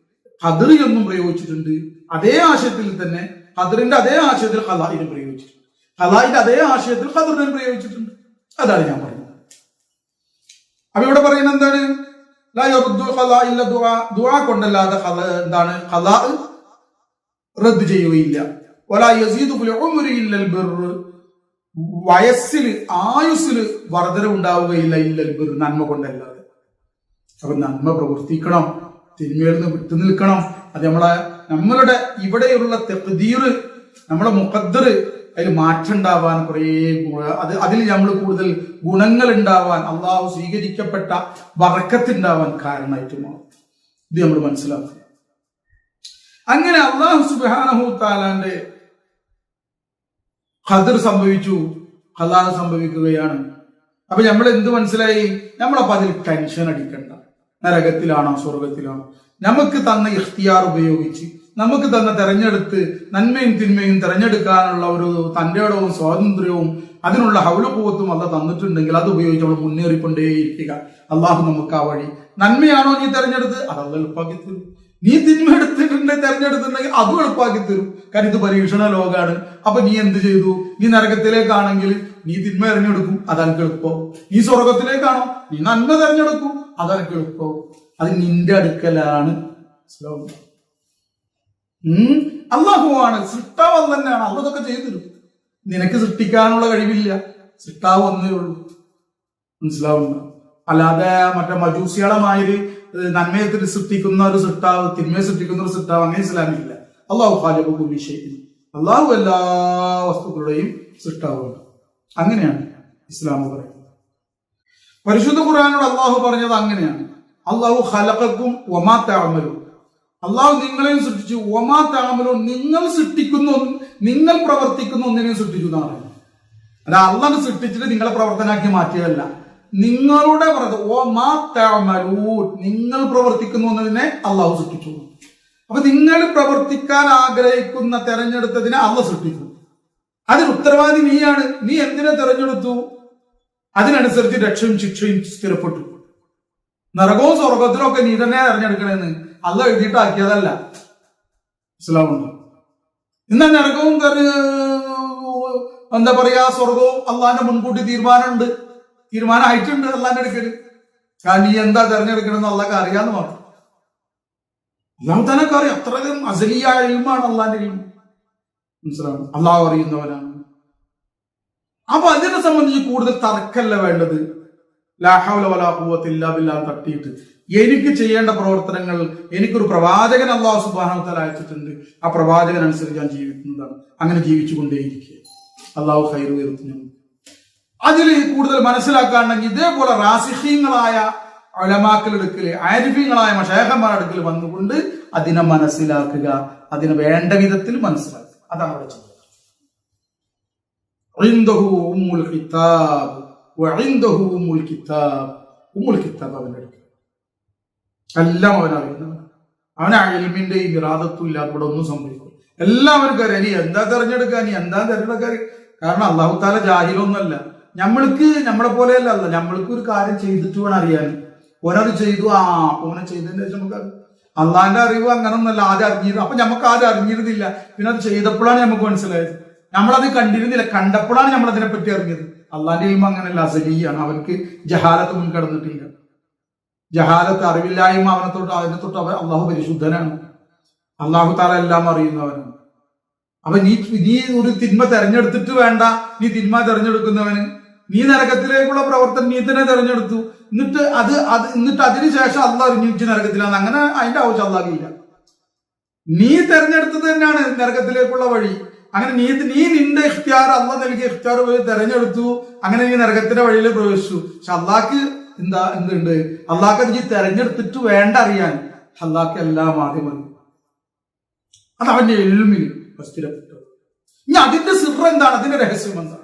ഖദ്ർ എന്നും പ്രയോഗിച്ചിട്ടുണ്ട്. അതേ ആശയത്തിൽ തന്നെ ഖദ്റിന്റെ അതേ ആശയത്തിൽ ഖളാഇനെ പ്രയോഗിച്ചിട്ടുണ്ട്, ഖളാഇന്റെ അതേ ആശയത്തിൽ ഖദ്റിനെ പ്രയോഗിച്ചിട്ടുണ്ട്. അതാണ് ഞാൻ പറയുന്നത്. അപ്പൊ ഇവിടെ പറയുന്നത് എന്താണ്? ലാ യറുദ്ദുൽ ഖളാ ഇല്ല ദുആ. ദുആ കൊണ്ടല്ലാതെ എന്താണ് ഖളാ റദ്ദ് ചെയ്യുകയില്ല. വലാ യസീദു ഫിൽ ഉംരി ഇല്ലൽ ബിർ. വയസ്സിൽ ആയുസ്സിൽ വർധന ഉണ്ടാവുകയില്ല ഇല്ലൽ ബിർ, നന്മ കൊണ്ടല്ലാതെ. അപ്പൊ നന്മ പ്രവർത്തിക്കണം, തിന്മയിൽ നിന്ന് വിട്ടു നിൽക്കണം. അത് നമ്മളുടെ ഇവിടെയുള്ള തഖ്ദീർ, നമ്മളെ മുഖദ്ദർ, അതിൽ മാറ്റം ഉണ്ടാവാൻ അതിൽ നമ്മൾ കൂടുതൽ ഗുണങ്ങൾ ഉണ്ടാവാൻ, അള്ളാഹു സ്വീകരിക്കപ്പെട്ട ബറക്കത്തുണ്ടാവാൻ കാരണമായിട്ട് മാറും. ഇത് നമ്മൾ മനസ്സിലാക്കുക. അങ്ങനെ അള്ളാഹു സുബ്ഹാനഹു തആലാന്റെ ഖദർ സംഭവിച്ചു, ഖലാ സംഭവിക്കുകയാണ്. അപ്പൊ നമ്മൾ എന്ത് മനസ്സിലായി? നമ്മളപ്പോ അതിൽ ടെൻഷൻ അടിക്കണ്ട. നരകത്തിലാണോ സ്വർഗത്തിലാണോ? നമുക്ക് തന്ന ഇഖ്തിയാർ ഉപയോഗിച്ച്, നമുക്ക് തന്ന തെരഞ്ഞെടുത്ത് നന്മയും തിന്മയും തെരഞ്ഞെടുക്കാനുള്ള ഒരു തന്റേടവും സ്വാതന്ത്ര്യവും അതിനുള്ള ഹൗലൂവത്തും അല്ല തന്നിട്ടുണ്ടെങ്കിൽ അത് ഉപയോഗിച്ച് നമ്മൾ മുന്നേറിക്കൊണ്ടേയിരിക്കുക. അള്ളാഹു നമുക്ക് ആ വഴി, നന്മയാണോ നീ തെരഞ്ഞെടുത്ത്, അതല്ല എളുപ്പാക്കി തരും. നീ തിന്മ എടുത്തിട്ടുണ്ടെങ്കിൽ തെരഞ്ഞെടുത്തിട്ടുണ്ടെങ്കിൽ അതും എളുപ്പാക്കി തരും. കാരണം ഇത് പരീക്ഷണ ലോകമാണ്. അപ്പൊ നീ എന്ത് ചെയ്തു? നീ നരകത്തിലേക്കാണെങ്കിൽ നീ തിന്മ തെരഞ്ഞെടുക്കും, അതെനിക്ക് എളുപ്പം. നീ സ്വർഗത്തിലേക്കാണോ, നീ നന്മ തെരഞ്ഞെടുക്കും, അതെനിക്ക് എളുപ്പം. അത് നിന്റെ അടുക്കലാണ്. അള്ളാഹുവാണ് സൃഷ്ടാവ്, തന്നെയാണ്. അള്ളതൊക്കെ ചെയ്തു. നിനക്ക് സൃഷ്ടിക്കാനുള്ള കഴിവില്ല, സൃഷ്ടാവ് ഒന്നേ ഉള്ളൂ. മനസ്സിലാവുന്നു? അല്ലാതെ മറ്റേ മജൂസികളമായൊരു നന്മയെ സൃഷ്ടിക്കുന്ന ഒരു സൃഷ്ടാവ്, തിന്മയെ സൃഷ്ടിക്കുന്ന ഒരു സൃഷ്ടാവ്, അങ്ങനെ ഇസ്ലാമില്ല. അള്ളാഹു ഖാലിഖു കുല്ലി ഷൈഇൻ, അള്ളാഹു എല്ലാ വസ്തുക്കളുടെയും സൃഷ്ടാവാണ്. അങ്ങനെയാണ് ഇസ്ലാം പറയുന്നത്. പരിശുദ്ധ ഖുർആനോട് അള്ളാഹു പറഞ്ഞത് അങ്ങനെയാണ്. അള്ളാഹു ഖലഖക്കും വമാ തഅമലൂൻ, അള്ളാഹു നിങ്ങളെയും സൃഷ്ടിച്ചു. വമാ തഅമലൂൻ, നിങ്ങൾ സൃഷ്ടിക്കുന്ന, നിങ്ങൾ പ്രവർത്തിക്കുന്ന ഒന്നിനെയും സൃഷ്ടിച്ചു എന്നാണ് പറയുന്നത്. അല്ല, അള്ളാഹ് സൃഷ്ടിച്ചിട്ട് നിങ്ങളെ പ്രവർത്തനാക്കി മാറ്റിയതല്ല. നിങ്ങളുടെ നിങ്ങൾ പ്രവർത്തിക്കുന്ന ഒന്നിനെ അള്ളാഹു സൃഷ്ടിച്ചു. അപ്പൊ നിങ്ങൾ പ്രവർത്തിക്കാൻ ആഗ്രഹിക്കുന്ന തെരഞ്ഞെടുത്തതിനെ അള്ളാഹ് സൃഷ്ടിച്ചു. അതിന് ഉത്തരവാദി നീയാണ്. നീ എന്തിനെ തെരഞ്ഞെടുത്തു, അതിനനുസരിച്ച് രക്ഷയും ശിക്ഷയും സ്ഥിരപ്പെട്ടു. നരകവും സ്വർഗത്തിലും ഒക്കെ നീ തന്നെ തെരഞ്ഞെടുക്കണമെന്ന് അള്ളാഹ് എഴുതിയിട്ടാക്കിയതല്ല. ഇസ്ലാമുണ്ട്. ഇന്ന് നരകവും എന്താ പറയാ, സ്വർഗവും അള്ളാഹിന്റെ മുൻകൂട്ടി തീരുമാനമായിട്ടുണ്ട് അള്ളാഹിന്റെ അടുക്കല്. കാരണം നീ എന്താ തെരഞ്ഞെടുക്കണമെന്ന് അള്ളാഹ്ക്ക് അറിയാന്ന് മാത്രം. അള്ളാഹു തനക്ക് അറിയാം. അത്രയും അസലിയായ ഇൽമാണ് അള്ളാഹിന്റെ ഇൽമ്. മനസ്സിലാവും? അള്ളാഹു അറിയുന്നവനാണ്. അപ്പൊ അതിനെ സംബന്ധിച്ച് കൂടുതൽ തർക്കല്ല വേണ്ടത്. ലാ ഹൗല വലാ ഖുവത ഇല്ലാ ബില്ലാഹ് തട്ടിയിട്ട് എനിക്ക് ചെയ്യേണ്ട പ്രവർത്തനങ്ങൾ, എനിക്കൊരു പ്രവാചകൻ അള്ളാഹു സുബ്ഹാനഹു വ തആല അയച്ചിട്ടുണ്ട്, ആ പ്രവാചകൻ അനുസരിച്ച് ഞാൻ ജീവിക്കുന്നതാണ്. അങ്ങനെ ജീവിച്ചുകൊണ്ടേയിരിക്കുക. അള്ളാഹു ഖൈർ ഉയർത്തുന്നു. അതിൽ കൂടുതൽ മനസ്സിലാക്കാണെങ്കിൽ ഇതേപോലെ റാസിഖീങ്ങളായ ഉലമാക്കളെടുക്കല്, ആരിഫീങ്ങളായ മശൈഖന്മാരുടെ അടുക്കൽ വന്നുകൊണ്ട് അതിനെ മനസ്സിലാക്കുക, അതിനെ വേണ്ട വിധത്തിൽ മനസ്സിലാക്കുക. അതാണ് അവിടെ ചെയ്യുന്നത്. ഇൻദഹു ഉമ്മുൽ കിതാബ് വഇൻദഹു ഉമ്മുൽ കിതാബ്. ഉമ്മുൽ കിതാബ് അവന്റെ അടുക്കൽ എല്ലാം അവനറിയുന്നവൻ. അവന് ഇൽമിന്റെ ഈ ഇറാദത്തും ഇല്ലാതെ ഇവിടെ ഒന്നും സംഭവിക്കും. എല്ലാവർക്കും അറിയാം നീ എന്താ തെരഞ്ഞെടുക്കുക, നീ എന്താ തെരഞ്ഞെടുക്കാൻ. കാരണം അല്ലാഹു തആല ജാഹിലൊന്നുമല്ല. നമ്മൾക്ക് നമ്മളെ പോലെയല്ല. നമ്മൾക്ക് ഒരു കാര്യം ചെയ്തിട്ട് വേണം അറിയാൻ. ഓനത് ചെയ്തു, ഓനെ ചെയ്തതിന് ശേഷം നമുക്ക് അള്ളാഹിന്റെ അറിവ് അങ്ങനൊന്നല്ല. ആദ്യം അറിഞ്ഞിരുന്നു. അപ്പൊ നമുക്ക് ആദ്യം അറിഞ്ഞിരുന്നില്ല. പിന്നെ അത് ചെയ്തപ്പോഴാണ് നമുക്ക് മനസ്സിലായത്. നമ്മളത് കണ്ടിരുന്നില്ല, കണ്ടപ്പോഴാണ് നമ്മൾ അതിനെ പറ്റി അറിഞ്ഞത്. അള്ളാഹിന്റെ ഇൽമ അങ്ങനെയല്ല, അസലിയാണ്. അവർക്ക് ജഹാലത്ത് മുൻകടന്നിട്ടില്ല. ജഹാലത്ത്, അറിവില്ലായ്മ അതിനെ തൊട്ട് അള്ളാഹു പരിശുദ്ധനാണ്. അള്ളാഹു തആല എല്ലാം അറിയുന്നവനാണ്. അപ്പൊ നീ ഒരു തിന്മ തെരഞ്ഞെടുത്തിട്ട് വേണ്ട നീ തിന്മ തെരഞ്ഞെടുക്കുന്നവന്. നീ നരകത്തിലേക്കുള്ള പ്രവർത്തനം നീ തന്നെ തെരഞ്ഞെടുത്തു. എന്നിട്ട് അതിനുശേഷം അള്ളാഹ് അറിഞ്ഞിട്ട് നരകത്തിലാണ്. അങ്ങനെ അതിന്റെ ആവശ്യം അള്ളാഹില്ല. നീ തെരഞ്ഞെടുത്തത് തന്നെയാണ് നരകത്തിലേക്കുള്ള വഴി. അങ്ങനെ നീ നിന്റെ ഇഖ്തിയാർ, അള്ളാഹ് നൽകിയ ഇഖ്തിയാർ പോയി തെരഞ്ഞെടുത്തു. അങ്ങനെ നീ നരകത്തിന്റെ വഴിയിൽ പ്രവേശിച്ചു. പക്ഷെ അള്ളാഹ്ക്ക് എന്തുണ്ട്? അള്ളാഹ്ക്ക് നീ തെരഞ്ഞെടുത്തിട്ട് വേണ്ട അറിയാൻ. അള്ളാഹ്ക്ക് എല്ലാം ആദ്യം അറിയും. അത് അവന്റെ എൽമിൽ സ്ഥിരപ്പെട്ടു. ഇനി അതിന്റെ സിർ എന്താണ്? അതിന്റെ രഹസ്യം എന്താണ്?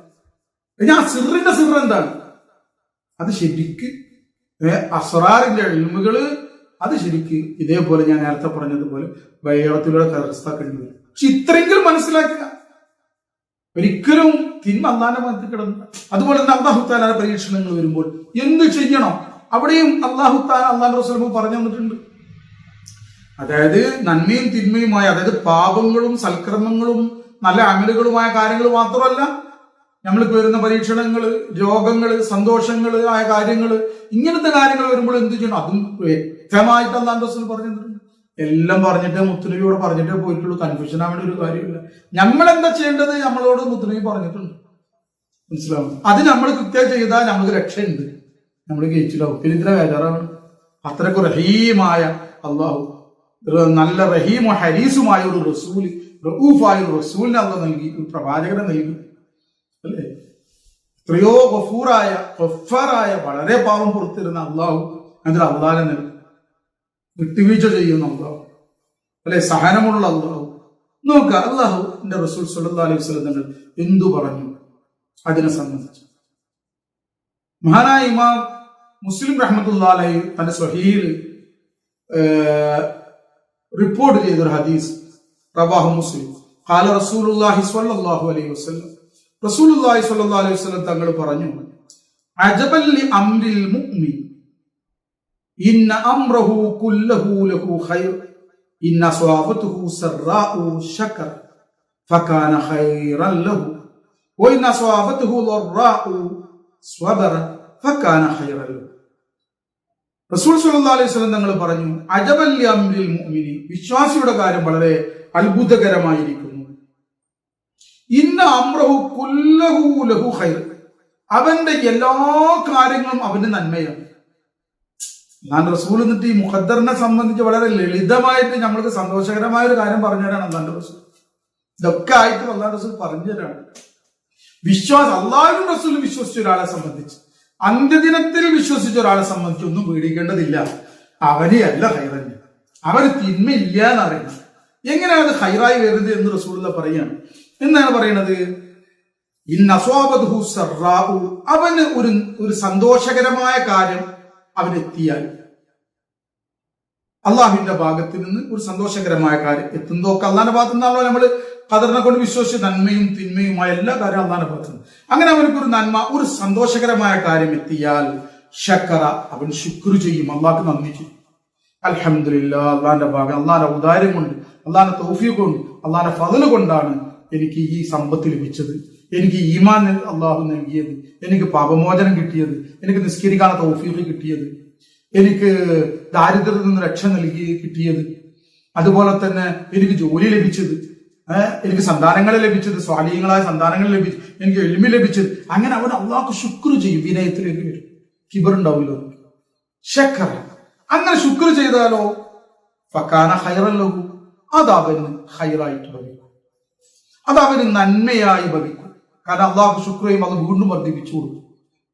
ഇനി ആ സിറിന്റെ സിർ എന്താണ്? അത് ശരിക്ക് അസ്റാറിന്റെ ഇൽമുകള്, അത് ശരിക്ക് ഇതേപോലെ ഞാൻ നേരത്തെ പറഞ്ഞതുപോലെ ബൈഅത്തിലൂടെ കരസ്ഥമാക്കേണ്ടി വരും. പക്ഷെ ഇത്രയെങ്കിലും മനസ്സിലാക്കുക. ഒരിക്കലും തിന്മ അള്ളാന്റെ മതത്തിൽ കിടന്നു. അതുപോലെ തന്നെ അല്ലാഹു തആലയുടെ പരീക്ഷണങ്ങൾ വരുമ്പോൾ എന്ത് ചെയ്യണം? അവിടെയും അല്ലാഹു തആല അല്ലാഹുവിന്റെ റസൂൽ പറഞ്ഞു തന്നിട്ടുണ്ട്. അതായത് നന്മയും തിന്മയുമായ, അതായത് പാപങ്ങളും സൽക്കർമ്മങ്ങളും നല്ല അമലുകളുമായ കാര്യങ്ങൾ മാത്രമല്ല, നമ്മൾക്ക് വരുന്ന പരീക്ഷണങ്ങള്, രോഗങ്ങള്, സന്തോഷങ്ങള് ആയ കാര്യങ്ങള്, ഇങ്ങനത്തെ കാര്യങ്ങൾ വരുമ്പോൾ എന്ത് ചെയ്യണം? അതും വ്യക്തമായിട്ട് അല്ലാഹുവിന്റെ റസൂൽ പറഞ്ഞു തന്നിട്ടുണ്ട്. എല്ലാം പറഞ്ഞിട്ടേ മുത്തുനബിയോട് പറഞ്ഞിട്ടേ പോയിട്ടുള്ളൂ. കൺഫ്യൂഷൻ ആവേണ്ട ഒരു കാര്യമില്ല. നമ്മൾ എന്താ ചെയ്യേണ്ടത് നമ്മളോട് മുത്തുനബി പറഞ്ഞിട്ടുണ്ട്. മനസ്സിലാവും? അത് നമ്മൾ കൃത്യം ചെയ്താൽ നമുക്ക് രക്ഷയുണ്ട്. നമ്മൾ ജയിച്ചിട്ടാവും. പിന്നെ ഇത്ര വേജാറാണ്. അത്രയ്ക്ക് റഹീമായ അള്ളാഹു നല്ല റഹീമോ ഹരീസുമായ ഒരു റസൂൽ, റഊഫായ ഒരു റസൂലിനെ അള്ളാഹ് നൽകി, ഒരു പ്രവാചകനെ നൽകി അല്ലേ. എത്രയോ ഗഫൂറായ വളരെ പാവം പുറത്തിരുന്ന അള്ളാഹു അതിൽ അള്ളാഹെ നൽകി, വിട്ടുവീഴ്ച ചെയ്യുന്ന അള്ളാഹു അല്ലെ, സഹനമുള്ള അള്ളാഹു. നോക്കുക അള്ളാഹുവിന്റെ റസൂൽ സല്ലല്ലാഹു അലൈഹി വസല്ലം തങ്ങൾ എന്തു പറഞ്ഞു അതിനെ സംബന്ധിച്ച്. മഹാനായ ഇമാം മുസ്ലിം റഹ്മത്തുള്ളാഹി അലൈഹി തന്റെ സ്വഹീഹിൽ റിപ്പോർട്ട് ചെയ്തൊരു ഹദീസ്, റവാഹു മുസ്ലിം, ഖാല റസൂലുള്ളാഹി സ്വല്ലല്ലാഹു അലൈഹി വസല്ലം, റസൂലുള്ളാഹി സ്വല്ലല്ലാഹു അലൈഹി വസല്ലം തങ്ങൾ പറഞ്ഞു, അജബൽ ലി അംരിൽ മുഅ്മിൻ ഇന്ന അംറഹു കുല്ലഹു ലഹു ഖൈർ ഇന്ന സ്വഅബതുഹു സറാഉ ശകർ ഫകാന ഖൈറൻ ലഹു വഇന്ന സ്വഅബതുഹു ളറാഉ സ്വബറ ഫകാന ഖൈറൻ ലഹു. റസൂൽ സല്ലല്ലാഹു അലൈഹി വസല്ലം തങ്ങൾ പറഞ്ഞു, അജബൽ ലി അംരിൽ മുഅ്മിനി, വിശ്വാസിയുടെ കാര്യം വളരെ അത്ഭുതകരമായിരിക്കുന്നു. ഇന്ന അംറഹു കുല്ലഹു ലഹു ഖൈർ, അവന്റെ എല്ലാ കാര്യങ്ങളും അവന് നന്മയാണ്. ഞാൻ റസൂൽ എന്നിട്ട് ഈ മുഖദ്ദറിനെ സംബന്ധിച്ച് വളരെ ലളിതമായിട്ട് നമ്മൾക്ക് സന്തോഷകരമായ ഒരു കാര്യം പറഞ്ഞുതരാണ് അള്ളാന്റെ റസൂൽ. ഇതൊക്കെ ആയിട്ട് അള്ളാന്റെ റസൂൽ പറഞ്ഞുതരാണ്. വിശ്വാസം, അള്ളാഹുവിന്റെ റസൂൽ വിശ്വസിച്ച ഒരാളെ സംബന്ധിച്ച്, അന്ത്യദിനത്തിൽ വിശ്വസിച്ച ഒരാളെ സംബന്ധിച്ച് ഒന്നും പേടിക്കേണ്ടതില്ല. അവനെ അല്ല ഹൈറന്, അവന് തിന്മയില്ല എന്നറിയണം. എങ്ങനെയാണ് അത് ഹൈറായി വരുന്നത് എന്ന് റസൂലുള്ള പറയാണ്. എന്താണ് പറയുന്നത്? അവന് ഒരു സന്തോഷകരമായ കാര്യം അവനെത്തിയാൽ, അള്ളാഹുവിന്റെ ഭാഗത്ത് നിന്ന് ഒരു സന്തോഷകരമായ കാര്യം എത്തുന്നതൊക്കെ അള്ളാന്റെ ഭാഗത്തു നിന്നാണല്ലോ നമ്മൾ ഖദറിനെ കൊണ്ട് വിശ്വസിച്ച് നന്മയും തിന്മയുമായ എല്ലാ കാര്യവും അള്ളാന്റെ ഭാഗത്ത് നിന്ന്. അങ്ങനെ അവനക്കൊരു നന്മ, ഒരു സന്തോഷകരമായ കാര്യം എത്തിയാൽ ശക്കറ, അവൻ ശുക്ർ ചെയ്യും, അള്ളാഹ്ക്ക് നന്ദി ചെയ്യും. അൽഹംദുലില്ലാ, അള്ളാന്റെ ഭാഗം, അള്ളാന്റെ ഔദാര്യം കൊണ്ട്, അള്ളാന്റെ തൗഫീഖ് കൊണ്ട്, അള്ളാന്റെ ഫള് കൊണ്ടാണ് എനിക്ക് ഈ സമ്പത്ത് ലഭിച്ചത്, എനിക്ക് ഈമാൻ അള്ളാഹു നൽകിയത്, എനിക്ക് പാപമോചനം കിട്ടിയത്, എനിക്ക് നിസ്കരിക്കാൻ തൗഫീഖ് കിട്ടിയത്, എനിക്ക് ദാരിദ്ര്യത്തിൽ നിന്ന് രക്ഷ കിട്ടിയത്, അതുപോലെ തന്നെ എനിക്ക് ജോലി ലഭിച്ചത്, എനിക്ക് സന്താനങ്ങളെ ലഭിച്ചത്, സ്വാലിഹീങ്ങളായ സന്താനങ്ങളെ ലഭിച്ചു, എനിക്ക് എളിമ ലഭിച്ചത്. അങ്ങനെ അവൻ അള്ളാഹ്ക്ക് ശുക്ർ ചെയ്യും, വിനയത്തിലേക്ക് വരും, കിബറുണ്ടാവില്ലോ. ശക്കറ, അങ്ങനെ ശുക്ർ ചെയ്താലോ ഫകാന ഖൈറൻ ലഹു, അത് അവന് ഖൈറായിട്ട് ഭവിക്കും, അത് അവന് നന്മയായി ഭവിക്കും. കാരണം അള്ളാഹു ശുക്ർ ചെയ്യും, അത് വീണ്ടും വർദ്ധിപ്പിച്ചു കൊടുക്കും.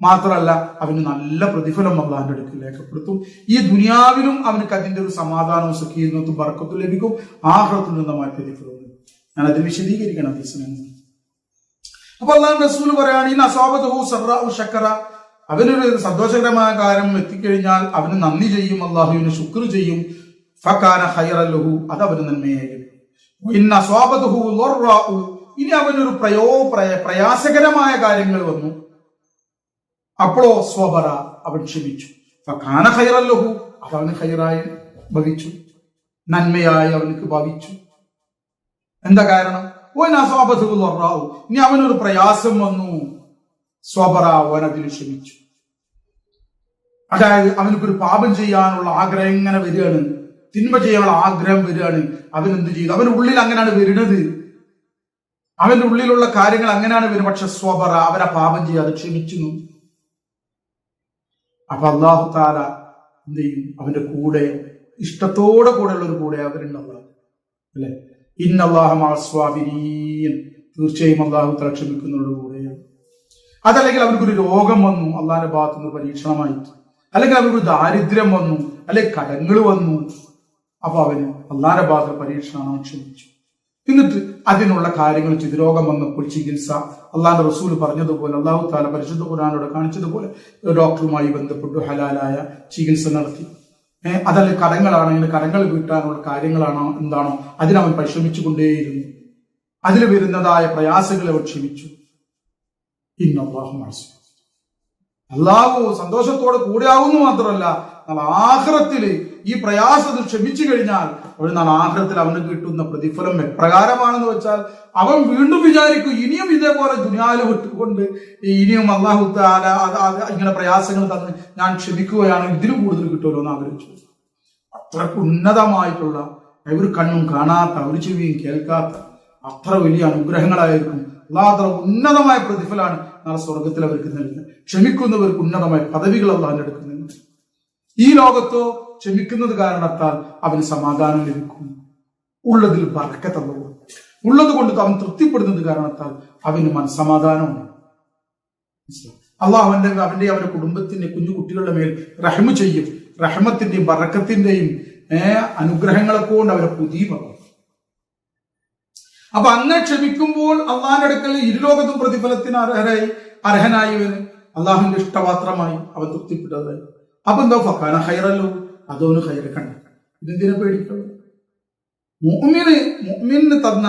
മാത്രമല്ല അവന് നല്ല പ്രതിഫലം അള്ളാഹിന്റെ അടുക്കൽ രേഖപ്പെടുത്തും. ഈ ദുനിയാവിലും അവനക്ക് അതിന്റെ ഒരു സമാധാനവും സഖീനത്തും ബർക്കത്തും ലഭിക്കും. ആഖിറത്തിൽ നിന്നുമായ പ്രതിഫലം ഞാൻ അതിൽ വിശദീകരിക്കണം ഹദീസിനെ. അപ്പൊ അള്ളാഹു റസൂൽ പറയാണ്, ഇന്ന അസ്വാബതുഹു സറാഉ ശക്കറ, അവനൊരു സന്തോഷകരമായ കാര്യം എത്തിക്കഴിഞ്ഞാൽ അവന് നന്ദി ചെയ്യും, അള്ളാഹുവിന് ശുക്ർ ചെയ്യും. ഫകാന ഖൈറൻ ലഹു, അത് അവന് നന്മയായി. ഇന്ന അസ്വാബതുഹു ളറാഉ, ഇനി അവനൊരു പ്രയാസകരമായ കാര്യങ്ങൾ വന്നു, അപ്പോഴോ സ്വബറ, അവൻ ക്ഷമിച്ചു. ഫകാന ഖൈറൻ ലഹു, അത് അവന് ഖൈറായി ഭവിച്ചു, നന്മയായി അവനക്ക് ഭവിച്ചു. എന്താ കാരണം? ഇനി അവനൊരു പ്രയാസം വന്നു, സ്വബറ, അവൻ അതിന് ക്ഷമിച്ചു. അതായത് അവനക്കൊരു പാപം ചെയ്യാനുള്ള ആഗ്രഹം ഇങ്ങനെ വരികയാണ്, തിന്മ ചെയ്യാനുള്ള ആഗ്രഹം വരികയാണ്. അവൻ എന്ത് ചെയ്തു? അവന്റെ ഉള്ളിൽ അങ്ങനെയാണ് വരുന്നത്, അവന്റെ ഉള്ളിലുള്ള കാര്യങ്ങൾ അങ്ങനെയാണ് വരുന്നത്. പക്ഷെ സ്വബറ, അവനെ പാപം ചെയ്യാതെ ക്ഷമിച്ചു. അപ്പൊ അല്ലാഹു തആല എന്ത് ചെയ്യും? അവന്റെ കൂടെ, ഇഷ്ടത്തോടെ കൂടെയുള്ള ഒരു കൂടെ അവരുണ്ടാവുക അല്ലെ. ഇന്നല്ലാഹ മഅസ്വാബിരീൻ, തീർച്ചയായും അല്ലാഹു തആല ക്ഷമിക്കുന്നവരുടെ കൂടെയാണ്. അതല്ലെങ്കിൽ അവർക്കൊരു രോഗം വന്നു, അള്ളാഹിന്റെ ഭാഗത്തു നിന്ന് പരീക്ഷണമായിട്ട്, അല്ലെങ്കിൽ അവർക്കൊരു ദാരിദ്ര്യം വന്നു, അല്ലെങ്കിൽ കടങ്ങൾ വന്നു, അപ്പൊ അവന് അള്ളാഹിന്റെ ഭാഗത്ത് പരീക്ഷണമാണ്, ക്ഷമിച്ചു. എന്നിട്ട് അതിനുള്ള കാര്യങ്ങൾ ചെയ്ത്, രോഗം വന്നപ്പോൾ ചികിത്സ, അള്ളാഹിന്റെ റസൂൽ പറഞ്ഞതുപോലെ, അല്ലാഹു തആല പരിശുദ്ധ ഖുർആനിലൂടെ കാണിച്ചതുപോലെ ഡോക്ടറുമായി ബന്ധപ്പെട്ടു ഹലാലായ ചികിത്സ നടത്തി. അതല്ല കടങ്ങളാണെങ്കിൽ കടങ്ങൾ വീട്ടാനുള്ള കാര്യങ്ങളാണോ എന്താണോ അതിനവൻ പരിശ്രമിച്ചു കൊണ്ടേയിരുന്നു. അതിൽ വരുന്നതായ പ്രയാസങ്ങളെ അവൻ ക്ഷമിച്ചു. അല്ലാഹു സന്തോഷത്തോടെ കൂടെയാവുന്നു മാത്രമല്ല, ആഖിറത്തില് ഈ പ്രയാസത്തിൽ ക്ഷമിച്ചു കഴിഞ്ഞാൽ ഒരു നാൾ ആഖിറത്തിൽ അവന് കിട്ടുന്ന പ്രതിഫലം എപ്രകാരമാണെന്ന് വെച്ചാൽ, അവൻ വീണ്ടും വിചാരിക്കും, ഇനിയും ഇതേപോലെ ദുനിയാവിൽ വിട്ടുകൊണ്ട് ഇനിയും അല്ലാഹു തആല ഇങ്ങനെ പ്രയാസങ്ങൾ തന്ന് ഞാൻ ക്ഷമിക്കുകയാണ്, ഇതിലും കൂടുതൽ കിട്ടുമല്ലോ എന്ന് ആഗ്രഹിച്ചു. അത്രക്ക് ഉന്നതമായിട്ടുള്ള, ഒരു കണ്ണും കാണാത്ത, ഒരു ചെവിയും കേൾക്കാത്ത അത്ര വലിയ അനുഗ്രഹങ്ങളായിരിക്കും. അല്ലാഹു ഉന്നതമായ പ്രതിഫലമാണ് നാളെ സ്വർഗത്തിൽ അവർക്ക് നൽകുന്നത്. ക്ഷമിക്കുന്നവർക്ക് ഉന്നതമായ പദവികൾ അല്ലാഹു എടുക്കുന്നുണ്ട്. ഈ ലോകത്തോ ക്ഷമിക്കുന്നത് കാരണത്താൽ അവന് സമാധാനം ലഭിക്കും. ഉള്ളതിൽ ബർക്കത്ത് അല്ലാഹു ഉള്ളത് കൊണ്ട് അവൻ തൃപ്തിപ്പെടുന്നത് കാരണത്താൽ അവന് മനസ്സമാധാനമുണ്ട്. അള്ളാഹു അവന്റെ കുടുംബത്തിന്റെ കുഞ്ഞു കുട്ടികളുടെ മേൽ റഹ്മ ചെയ്യും. റഹ്മത്തിന്റെയും ബറക്കത്തിന്റെയും അനുഗ്രഹങ്ങളെ കൊണ്ട് അവരെ പുതിയമാകും. അപ്പൊ അങ്ങനെ ക്ഷമിക്കുമ്പോൾ അള്ളാഹിന്റെ അടുക്കൽ ഇരുലോകത്തും പ്രതിഫലത്തിന് അർഹനായവന് അള്ളാഹുവിന്റെ ഇഷ്ടപാത്രമായി അവൻ തൃപ്തിപ്പെട്ടതായി. അപ്പൊ എന്താ ഫക്കാന ഹൈറല്ലോ, അതോന് ഹൈറ് കണ്ട. ഇതെന്തിനെ പേടിക്കണം? മുഅ്മിന് തന്ന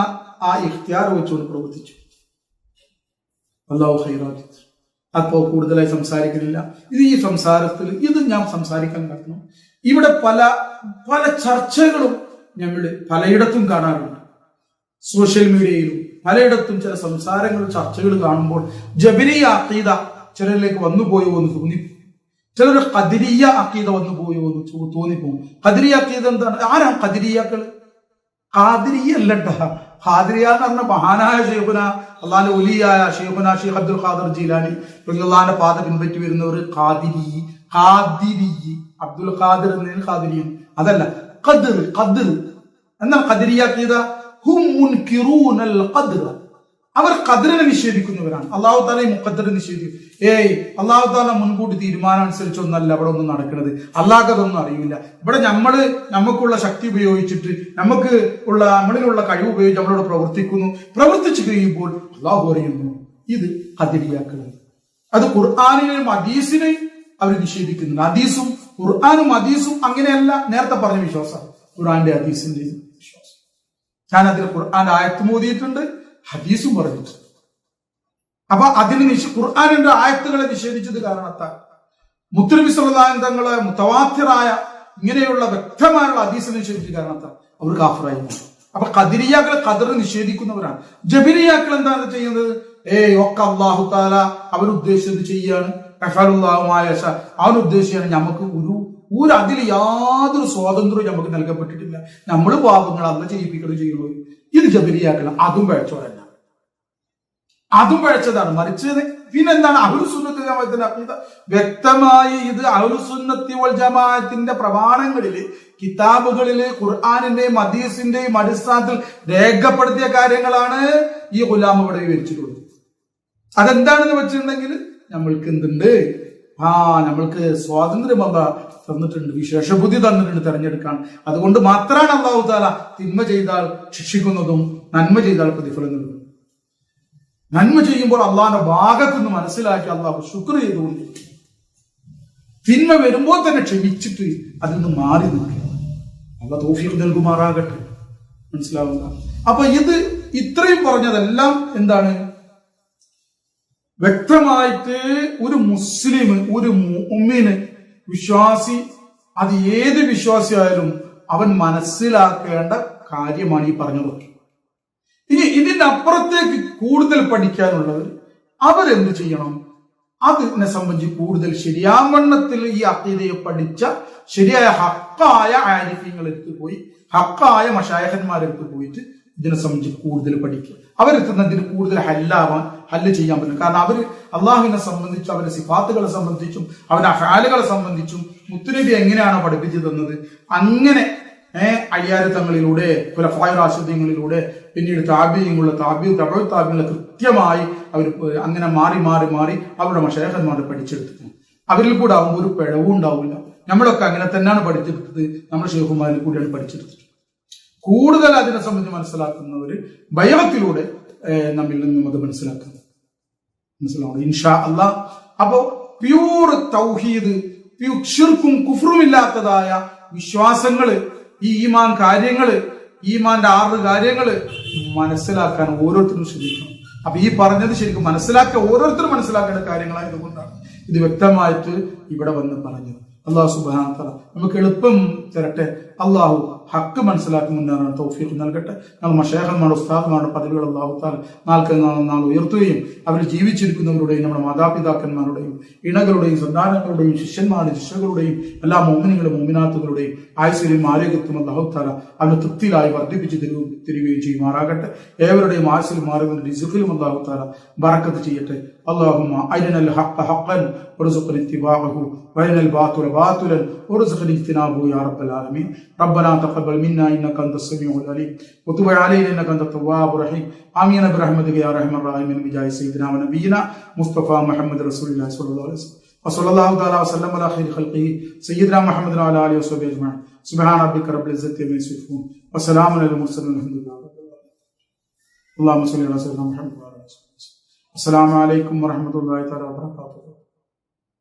ആ ഇഖ്തിയാർ വെച്ചുകൊണ്ട് പ്രവർത്തിച്ചു. അള്ളാഹു ഹൈറാക്കി. അപ്പോ കൂടുതലായി സംസാരിക്കുന്നില്ല. ഈ സംസാരത്തിൽ ഞാൻ സംസാരിക്കാൻ കാരണം ഇവിടെ പല പല ചർച്ചകളും ഞങ്ങൾ പലയിടത്തും കാണാറുണ്ട്. സോഷ്യൽ മീഡിയയിലും പലയിടത്തും ചില സംസാരങ്ങളും ചർച്ചകൾ കാണുമ്പോൾ ജബരിയ അഖീദ ചിലരിലേക്ക് വന്നുപോയോ എന്ന് തോന്നിപ്പോകും. ചിലർ ഖദരിയ അഖീദ വന്നുപോയോ എന്ന് തോന്നിപ്പോകും. ഖദരിയ അഖീദ എന്താണ്? ആരാണ് ഖദരിയാക്കൾ? ഖാദിരിയ അല്ലട്ട. ഖാദിരിയ എന്ന് പറഞ്ഞ മഹാനായ ഷെയ്ഖുന, അള്ളാന്റെ ഒലിയായ ഷെയ്ഖുന ഷെയ്ഖ് അബ്ദുൽ ഖാദിർ ജീലാനി റളിയല്ലാഹുവിന്റെ പാത പിൻപറ്റി വരുന്നവർ ഖാദിരി. അബ്ദുൽ ഖാദിർ എന്നതിന് ഖാദിരി അതല്ല, ഖദർ എന്നാൽ ഖദരിയ അഖീദ ഹും മുൻകിറൂനൽ ഖദ്റ. അവർ ഖദ്റിനെ നിഷേധിക്കുന്നവരാണ്. അല്ലാഹു തആല മുഖദ്ദർ നിഷേധിക്കും. അല്ലാഹു തആല മുൻകൂട്ടി തീരുമാനം അനുസരിച്ചൊന്നല്ല ഇവിടെ ഒന്നും നടക്കുന്നത്. അല്ലാഹുക്ക് അതൊന്നും അറിയില്ല. ഇവിടെ നമുക്കുള്ള ശക്തി ഉപയോഗിച്ചിട്ട് നമ്മളിലുള്ള കഴിവ് ഉപയോഗിച്ച് നമ്മളോട് പ്രവർത്തിച്ചു കഴിയുമ്പോൾ അല്ലാഹു അറിയുന്നു. ഇത് ഖദരിയാക്കളാണ്. അത് ഖുർആനിനെയും ഹദീസിനെയും അവർ നിഷേധിക്കുന്നുണ്ട്. ഹദീസും ഖുർആനും ഹദീസും അങ്ങനെയല്ല. നേരത്തെ പറഞ്ഞ വിശ്വാസം ഖുർആന്റെ ഹദീസിന്റെ വിശ്വാസം. ഞാൻ അതിൽ ഖുർആന്റെ ആയത്ത് മോദിയിട്ടുണ്ട്, ഹദീസും പറഞ്ഞിട്ടുണ്ട്. അപ്പൊ ഖുർആനിന്റെ ആയത്തുകളെ നിഷേധിച്ചത് കാരണത്താൽ മുത്തുനബി സ്വല്ലല്ലാഹു അലൈഹി വസല്ലം തങ്ങളെ മുതവാത്തിറായ ഇങ്ങനെയുള്ള വ്യക്തമായുള്ള ഹദീസിനെ നിഷേധിച്ച കാരണത്താൽ അവർ കാഫിറായി. അപ്പൊ ഖദരിയാക്കൾ ഖദർ നിഷേധിക്കുന്നവരാണ്. ജബരിയാക്കൾ എന്താണ് ചെയ്യുന്നത്? ഒക്കെ അല്ലാഹു തആല അവരുദ്ദേശിച്ചത് ചെയ്യാണ്. അവനുദ്ദേശിച്ചാണ്. നമുക്ക് അതിൽ യാതൊരു സ്വാതന്ത്ര്യവും നമുക്ക് നൽകപ്പെട്ടിട്ടില്ല. നമ്മൾ പാപങ്ങൾ അല്ല ചെയ്യിപ്പിക്കുകയും ചെയ്യുള്ളൂ. ഇത് ജബരിയാക്കൾ. അതും പഴച്ചോരല്ല, അതും പഴച്ചതാണ്. മറിച്ചത് പിന്നെന്താണ്? അഹ്ലുസുന്നത്തി വൽ ജമാഅത്തിന്റെ അഖീദ വ്യക്തമായി ഇത് അഹ്ലുസുന്നത്തി വൽ ജമാഅത്തിന്റെ പ്രമാണങ്ങളില്, കിതാബുകളില്, ഖുർആനിന്റെയും ഹദീസിന്റെയും അടിസ്ഥാനത്തിൽ രേഖപ്പെടുത്തിയ കാര്യങ്ങളാണ് ഈ ഗുലാം ഇവിടെ വിവരിച്ചിട്ടുള്ളത്. അതെന്താണെന്ന് വെച്ചിട്ടുണ്ടെങ്കിൽ നമ്മൾക്ക് എന്തുണ്ട്? നമ്മൾക്ക് സ്വാതന്ത്ര്യം തന്നിട്ടുണ്ട്, വിശേഷ ബുദ്ധി തന്നിട്ടുണ്ട് തെരഞ്ഞെടുക്കാൻ. അതുകൊണ്ട് മാത്രമാണ് അല്ലാഹു തആല തിന്മ ചെയ്താൽ ശിക്ഷിക്കുന്നതും നന്മ ചെയ്താൽ പ്രതിഫലം നൽകും. നന്മ ചെയ്യുമ്പോൾ അള്ളാഹിന്റെ ഭാഗത്ത് നിന്ന് മനസ്സിലാക്കി അള്ളാഹു ശുക്ർ ചെയ്തുകൊണ്ട് തിന്മ വരുമ്പോൾ തന്നെ ക്ഷമിച്ചിട്ട് അതിൽ നിന്ന് മാറി നിൽക്കുക. അള്ളാഹു തൗഫീഖ് നൽകുമാറാകട്ടെ. മനസ്സിലാവുക. അപ്പൊ ഇത്രയും പറഞ്ഞതെല്ലാം എന്താണ്? വ്യക്തമായിട്ട് ഒരു മുസ്ലിം, ഒരു മുഅ്മിന്, വിശ്വാസി, അത് ഏത് വിശ്വാസിയായാലും അവൻ മനസ്സിലാക്കേണ്ട കാര്യമാണ് ഈ പറഞ്ഞതൊക്കെ. ഇനി ഇതിന്റെ അപ്പുറത്തേക്ക് കൂടുതൽ പഠിക്കാനുള്ളവർ അവരെന്ത് ചെയ്യണം? അതിനെ സംബന്ധിച്ച് കൂടുതൽ ശരിയാവണ്ണത്തിൽ ഈ അഖീദയെ പഠിച്ച ശരിയായ ഹക്കായ ആരിഫീങ്ങളെടുത്ത് പോയി, ഹക്കായ മശായഖന്മാരെടുത്ത് പോയിട്ട് ഇതിനെ സംബന്ധിച്ച് കൂടുതൽ പഠിക്കുക. അവരെത്തുന്നതിന് കൂടുതൽ ഹല്ല് ചെയ്യാൻ പറ്റും. കാരണം അവർ അള്ളാഹുവിനെ സംബന്ധിച്ചും അവരുടെ സിഫാത്തുകളെ സംബന്ധിച്ചും അവരുടെ അഫാലുകളെ സംബന്ധിച്ചും മുത്തുനബി എങ്ങനെയാണോ പഠിപ്പിച്ചു തന്നത് അങ്ങനെ അലിയാരത്തങ്ങളിലൂടെ, ഖുലഫായ റാഷിദീങ്ങളിലൂടെ, പിന്നീട് താബിഈങ്ങളെ കൃത്യമായി അവർ അങ്ങനെ മാറി മാറി മാറി അവരുടെ മശായിഖന്മാരെ പഠിച്ചെടുത്തു. അവരിൽ കൂടെ ആകുമ്പോൾ ഒരു പിഴവും ഉണ്ടാവില്ല. നമ്മളൊക്കെ അങ്ങനെ തന്നെയാണ് പഠിച്ചെടുത്തത്. നമ്മുടെ ഷെയ്ഖുമാരിൽ കൂടിയാണ് പഠിച്ചെടുത്തത്. കൂടുതൽ അതിനെ സംബന്ധിച്ച് മനസ്സിലാക്കുന്നവര് ബൈഅത്തിലൂടെ നമ്മിൽ നിന്നും അത് മനസ്സിലാക്കണം. ഇൻഷാ അല്ലാഹ്. അപ്പോ പ്യൂർ തൗഹീദ്, ശിർക്കും കുഫ്റും ഇല്ലാത്തതായ വിശ്വാസങ്ങള്, ഈ ഈമാൻ കാര്യങ്ങള്, ഈമാന്റെ 6 കാര്യങ്ങള് മനസ്സിലാക്കാൻ ഓരോരുത്തരും ശ്രമിക്കണം. അപ്പൊ ഈ പറഞ്ഞത് ശരിക്കും ഓരോരുത്തരും മനസ്സിലാക്കേണ്ട കാര്യങ്ങളായതുകൊണ്ടാണ് ഇത് വ്യക്തമായിട്ട് ഇവിടെ വന്ന് പറഞ്ഞത്. അല്ലാഹു സുബ്ഹാനഹു വ തആല നമുക്ക് എളുപ്പം തരട്ടെ. അല്ലാഹു ഹക്ക് മനസ്സിലാക്കി മുന്നേറാൻ തൗഫീഖ് നൽകട്ടെ. നമ്മൾ മശായിഖന്മാരുടെ ഉസ്താദുമാരുടെ പദവികൾ അല്ലാഹു തആല നാൾ ഉയർത്തുകയും അവർ ജീവിച്ചിരിക്കുന്നവരുടെയും നമ്മുടെ മാതാപിതാക്കന്മാരുടെയും ഇണകളുടെയും സന്താനങ്ങളുടെയും ശിഷ്യന്മാരുടെയും എല്ലാ മോമിനികളും മോമിനാത്തുകളുടെയും ആയുസ്സിലും ആരോഗ്യത്തും അല്ലാഹു തആല അവരുടെ തൃപ്തിയിലായി വർദ്ധിപ്പിച്ച് തരികയും ചെയ്യുമാറാകട്ടെ. ഏവരുടെയും ആയുസ്സിലും ആരോഗ്യത്തിലും റിസ്ഖിലും അല്ലാഹു തആല ബറക്കത്ത് ചെയ്യട്ടെ. അല്ലാഹുമ്മ അരിനൽ ഹഖ്ഖ ഹഖ്ഖൻ وارزقنا اتباعه وارنا الباطل باطلا وارزقنا اجتنابه يا رب العالمين. ربنا تقبل منا انك انت السميع العليم وتب علينا انك انت التواب الرحيم. امين برحمتك يا ارحم الراحمين بجاه سيدنا ونبينا مصطفى محمد رسول الله صلى الله عليه وسلم. وصلى الله تعالى وسلم على خير خلقه سيدنا محمد وعلى اله وصحبه اجمعين. سبحان ربك رب العزة عما يصفون وسلام على المرسلين والحمد لله رب العالمين. اللهم صل على سيدنا محمد وعلى اله وصحبه. السلام عليكم ورحمة الله تعالى وبركاته.